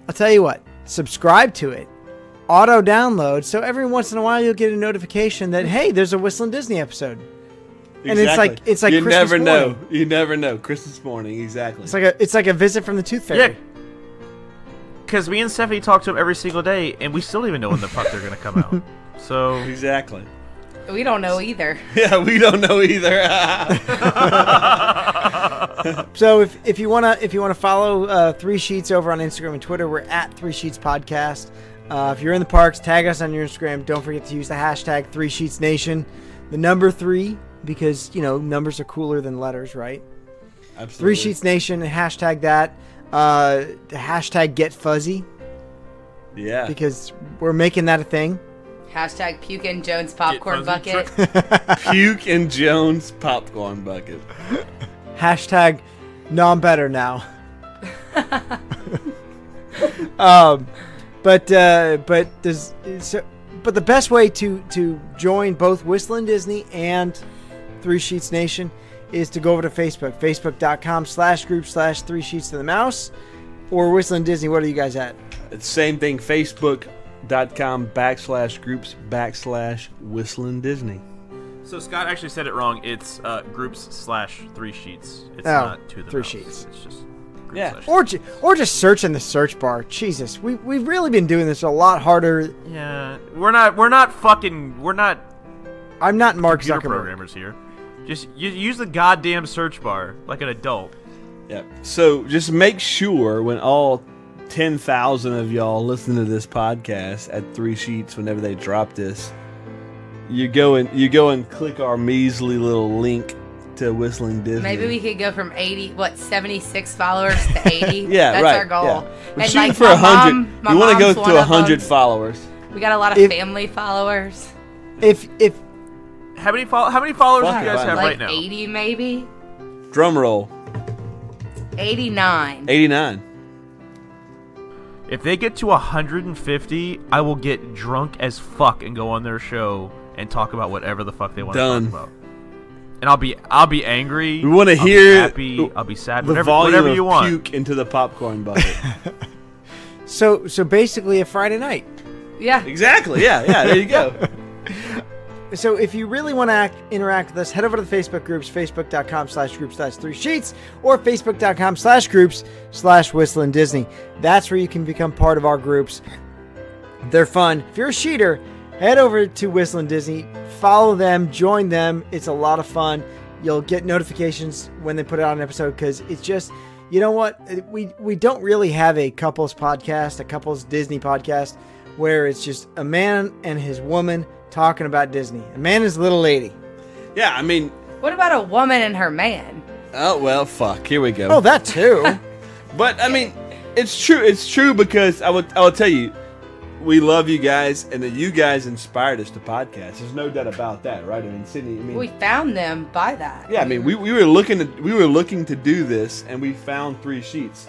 I'll tell you what. Subscribe to it. Auto download. So every once in a while you'll get a notification that, hey, there's a Whistling Disney episode. And Exactly. it's like you Christmas never morning. know. You never know. Christmas morning, exactly. It's like a visit from the Tooth Fairy. Yeah. Because me and Stephanie talk to them every single day, and we still don't even know when the fuck they're gonna come out. So Exactly. We don't know either. Yeah, we don't know either. So if you wanna follow Three Sheets over on Instagram and Twitter, we're at 3 Sheets Podcast. If you're in the parks, tag us on your Instagram. Don't forget to use the hashtag 3 Sheets Nation, the number 3, because numbers are cooler than letters, right? Absolutely. 3 Sheets Nation, hashtag that. The hashtag Get Fuzzy, Yeah. because we're making that a thing. Hashtag Puke and Jones popcorn Get fuzzy bucket. Puke and Jones popcorn bucket. Hashtag no, I'm better now. But the best way to join both Whistling Disney and 3 Sheets Nation is to go over to Facebook, facebook.com/group/3 sheets to the mouse, or Whistling Disney. What are you guys at? It's the same thing, facebook.com/groups/Whistling Disney. So Scott actually said it wrong. It's groups/3 sheets. It's Oh, not to the 3 mouse. sheets. It's just Yeah. groups/. Or just search in the search bar. Jesus, we've really been doing this a lot harder. Yeah, we're not I'm not Mark computer Zuckerberg. programmers here. Just use the goddamn search bar like an adult. Yeah. So just make sure when all 10,000 of y'all listen to this podcast at 3 Sheets whenever they drop this, you go and click our measly little link to Whistling Disney. Maybe we could go from 76 followers to 80. Yeah, That's right. our goal. Yeah. We're And shooting like for my 100. mom- my We want to go mom's one to of 100 them. followers. We got a lot of If- family followers. If How many followers Fuck do you guys it, have Like right now? 80 maybe? Drum roll. 89. 89. If they get to 150, I will get drunk as fuck and go on their show and talk about whatever the fuck they want to Done. talk about. And I'll be angry. We want to I'll be hear happy. I'll be sad. the Whatever volume you of want. puke into the popcorn bucket. so basically a Friday night. Yeah. Exactly. Yeah. There you go. So if you really want to interact with us, head over to the Facebook groups, facebook.com/groups/3 sheets, or facebook.com/groups/Whistling Disney. That's where you can become part of our groups. They're fun. If you're a cheater, head over to Whistling Disney, follow them, join them. It's a lot of fun. You'll get notifications when they put out an episode, because it's just, you know what? We don't really have a couples podcast, a couples Disney podcast, where it's just a man and his woman talking about Disney. A man and his little lady. Yeah, I mean, What about a woman and her man? oh, well, fuck. Here we go. Oh, that too. But, I mean, it's true. It's true because I will tell you, we love you guys, and that you guys inspired us to podcast. There's no doubt about that, right? I mean, Sidney, We found them by that. yeah, I mean, we were looking to do this, and we found 3 sheets.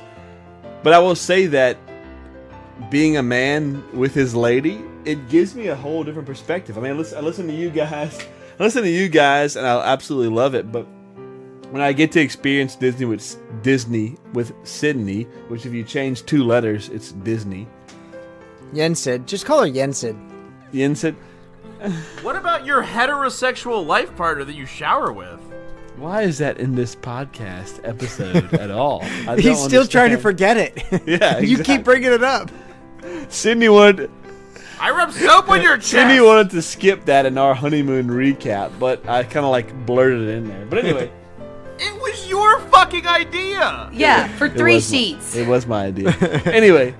But I will say that being a man with his lady, it gives me a whole different perspective. I mean, I listen to you guys, and I absolutely love it. But when I get to experience Disney with Sidney, which if you change 2 letters, it's Disney. Yensid. Just call her Yensid. Yensid. What about your heterosexual life partner that you shower with? Why is that in this podcast episode at all? I don't He's still trying to understand. forget it. Yeah, You exactly. keep bringing it up. Sydney wanted I rub soap on your chest. Sydney wanted to skip that in our honeymoon recap, but I kind of like blurted it in there. But anyway, It was your fucking idea. Yeah, for it 3 was sheets. it was my idea. Anyway,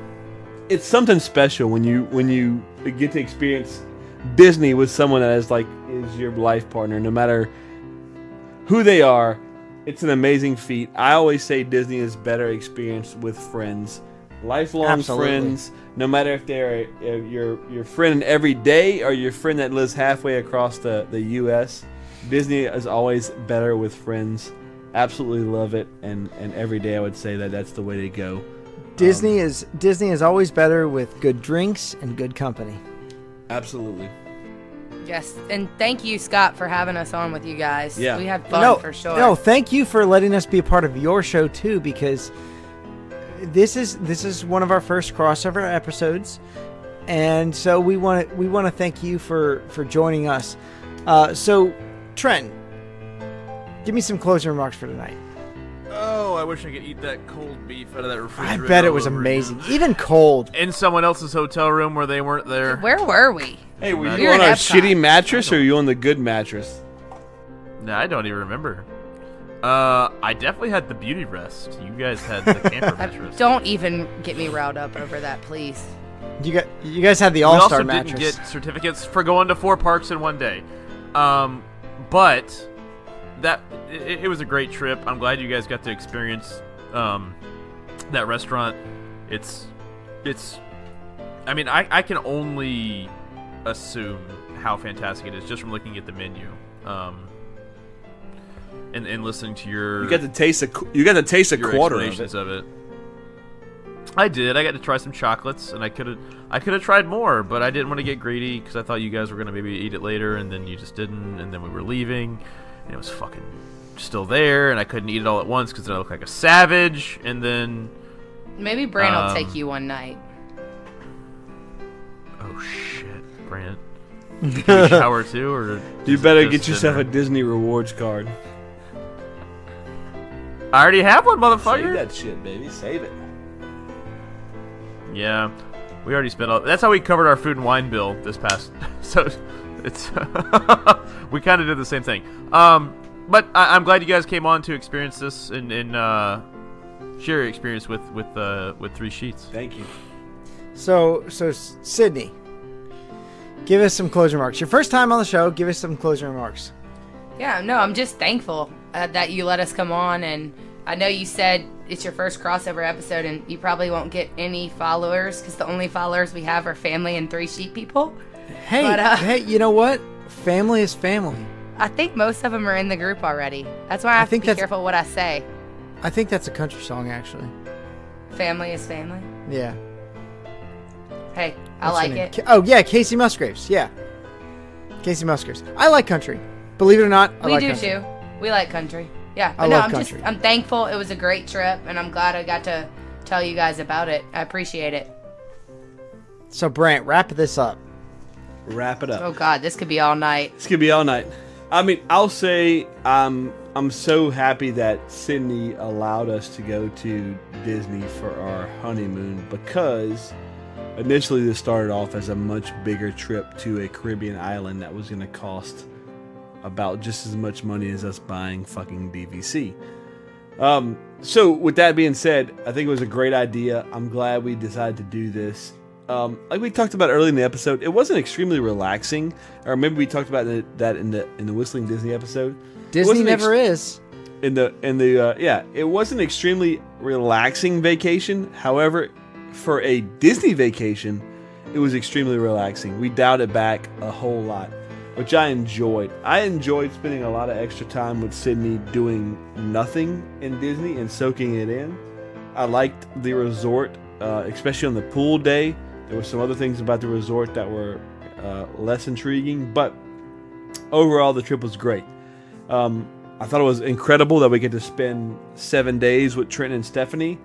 it's something special when you get to experience Disney with someone that is your life partner, no matter who they are. It's an amazing feat. I always say Disney is better experienced with friends Lifelong Absolutely. friends, no matter if they're your friend every day or your friend that lives halfway across the U.S. Disney is always better with friends. Absolutely love it, and every day I would say that's the way to go. Disney is always better with good drinks and good company. Absolutely. Yes, and thank you, Scott, for having us on with you guys. Yeah. We had fun for sure. No, thank you for letting us be a part of your show too, because this is one of our first crossover episodes, and so we want to thank you for joining us. So, Trent, give me some closing remarks for tonight. Oh, I wish I could eat that cold beef out of that I refrigerator. bet it all was over amazing, again. even cold. In someone else's hotel room where they weren't there. Where were we? Hey, were We you were on in a Epcot. shitty mattress or are you on the good mattress? No, I don't even remember. I definitely had the beauty rest. You guys had the camper mattress. Don't even get me riled up over that, please. You guys had the We All-Star also mattress. didn't get certificates for going to 4 parks in one day. But it was a great trip. I'm glad you guys got to experience that restaurant. It's I mean, I can only assume how fantastic it is just from looking at the menu. And listening to your You got to taste a quarter of explanations it. of it. I did. I got to try some chocolates, and I could have tried more, but I didn't want to get greedy because I thought you guys were gonna maybe eat it later, and then you just didn't, and then we were leaving, and it was fucking still there, and I couldn't eat it all at once because then I looked like a savage, and then Maybe Brandt will take you one night. oh shit, Brandt. Did you shower too, or You is it better just get yourself a dinner? Disney rewards card. I already have one, Save motherfucker. that shit, baby. Save it. Yeah, we already spent all. That's how we covered our food and wine bill this past. So it's we kind of did the same thing. But I'm glad you guys came on to experience this and share your experience with 3 sheets. Thank you. So Sidney, give us some closing remarks. Your first time on the show. Give us some closing remarks. Yeah, no, I'm just thankful that you let us come on, and I know you said it's your first crossover episode, and you probably won't get any followers because the only followers we have are family and 3 sheep people. Hey, But, hey, you know what? Family is family. I think most of them are in the group already. That's why I have to think be that's- careful what I say. I think that's a country song, actually. Family is family. Yeah. Hey, I What's her like name? it. Oh yeah, Casey Musgraves. Yeah. Casey Musgraves. I like country. Believe it or not, I We like do country. too. We like country. Yeah. I But no, love I'm country. I'm thankful. It was a great trip, and I'm glad I got to tell you guys about it. I appreciate it. So Brandt, wrap this up. Wrap it up. Oh God, this could be all night. This could be all night. I mean, I'll say I'm so happy that Sidney allowed us to go to Disney for our honeymoon because initially this started off as a much bigger trip to a Caribbean island that was going to cost about just as much money as us buying fucking DVC. So with that being said, I think it was a great idea. I'm glad we decided to do this. Like we talked about early in the episode, it wasn't extremely relaxing. Or maybe we talked about that in the Whistling Disney episode. Disney never is. It wasn't extremely relaxing vacation. However, for a Disney vacation, it was extremely relaxing. We dialed it back a whole lot, which I enjoyed. I enjoyed spending a lot of extra time with Sidney doing nothing in Disney and soaking it in. I liked the resort, especially on the pool day. There were some other things about the resort that were less intriguing, but overall the trip was great. I thought it was incredible that we get to spend 7 days with Trent and Stephanie.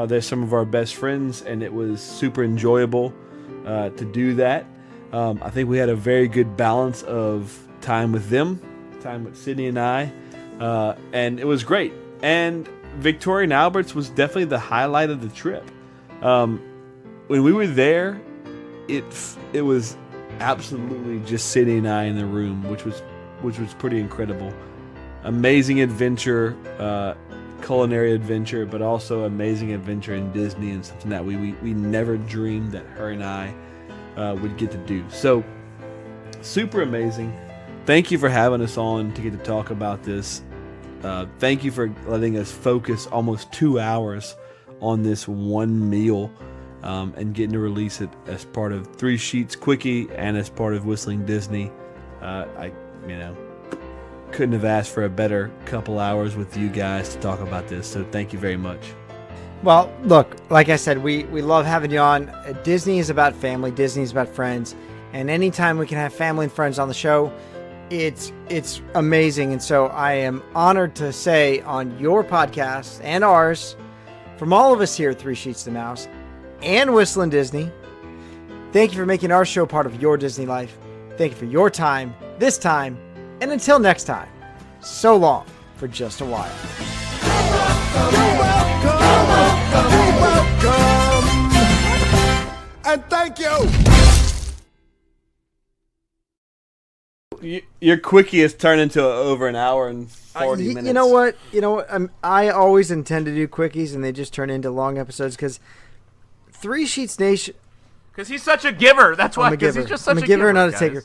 They're some of our best friends, and it was super enjoyable to do that. I think we had a very good balance of time with them, time with Sidney and I, and it was great. And Victoria and Albert's was definitely the highlight of the trip. When we were there, it was absolutely just Sidney and I in the room, which was pretty incredible. Amazing adventure, culinary adventure, but also amazing adventure in Disney, and something that we never dreamed that her and I would get to do. So super amazing. Thank you for having us on to get to talk about this. Thank you for letting us focus almost 2 hours on this one meal, and getting to release it as part of 3 Sheets Quickie and as part of Whistling Disney. I couldn't have asked for a better couple hours with you guys to talk about this. So thank you very much. Well, look, like I said, we love having you on. Disney is about family. Disney is about friends. And anytime we can have family and friends on the show, it's amazing. And so I am honored to say on your podcast and ours, from all of us here at 3 Sheets to the Mouse and Whistling Disney, thank you for making our show part of your Disney life. Thank you for your time, this time, and until next time, so long for just a while. And thank you. Your Quickie has turned into over an hour and 40 minutes. You know what? I always intend to do Quickies, and they just turn into long episodes because 3 Sheets Nation. Because he's such a giver. That's why. I'm a giver. He's just such I'm a giver, not a guys. taker.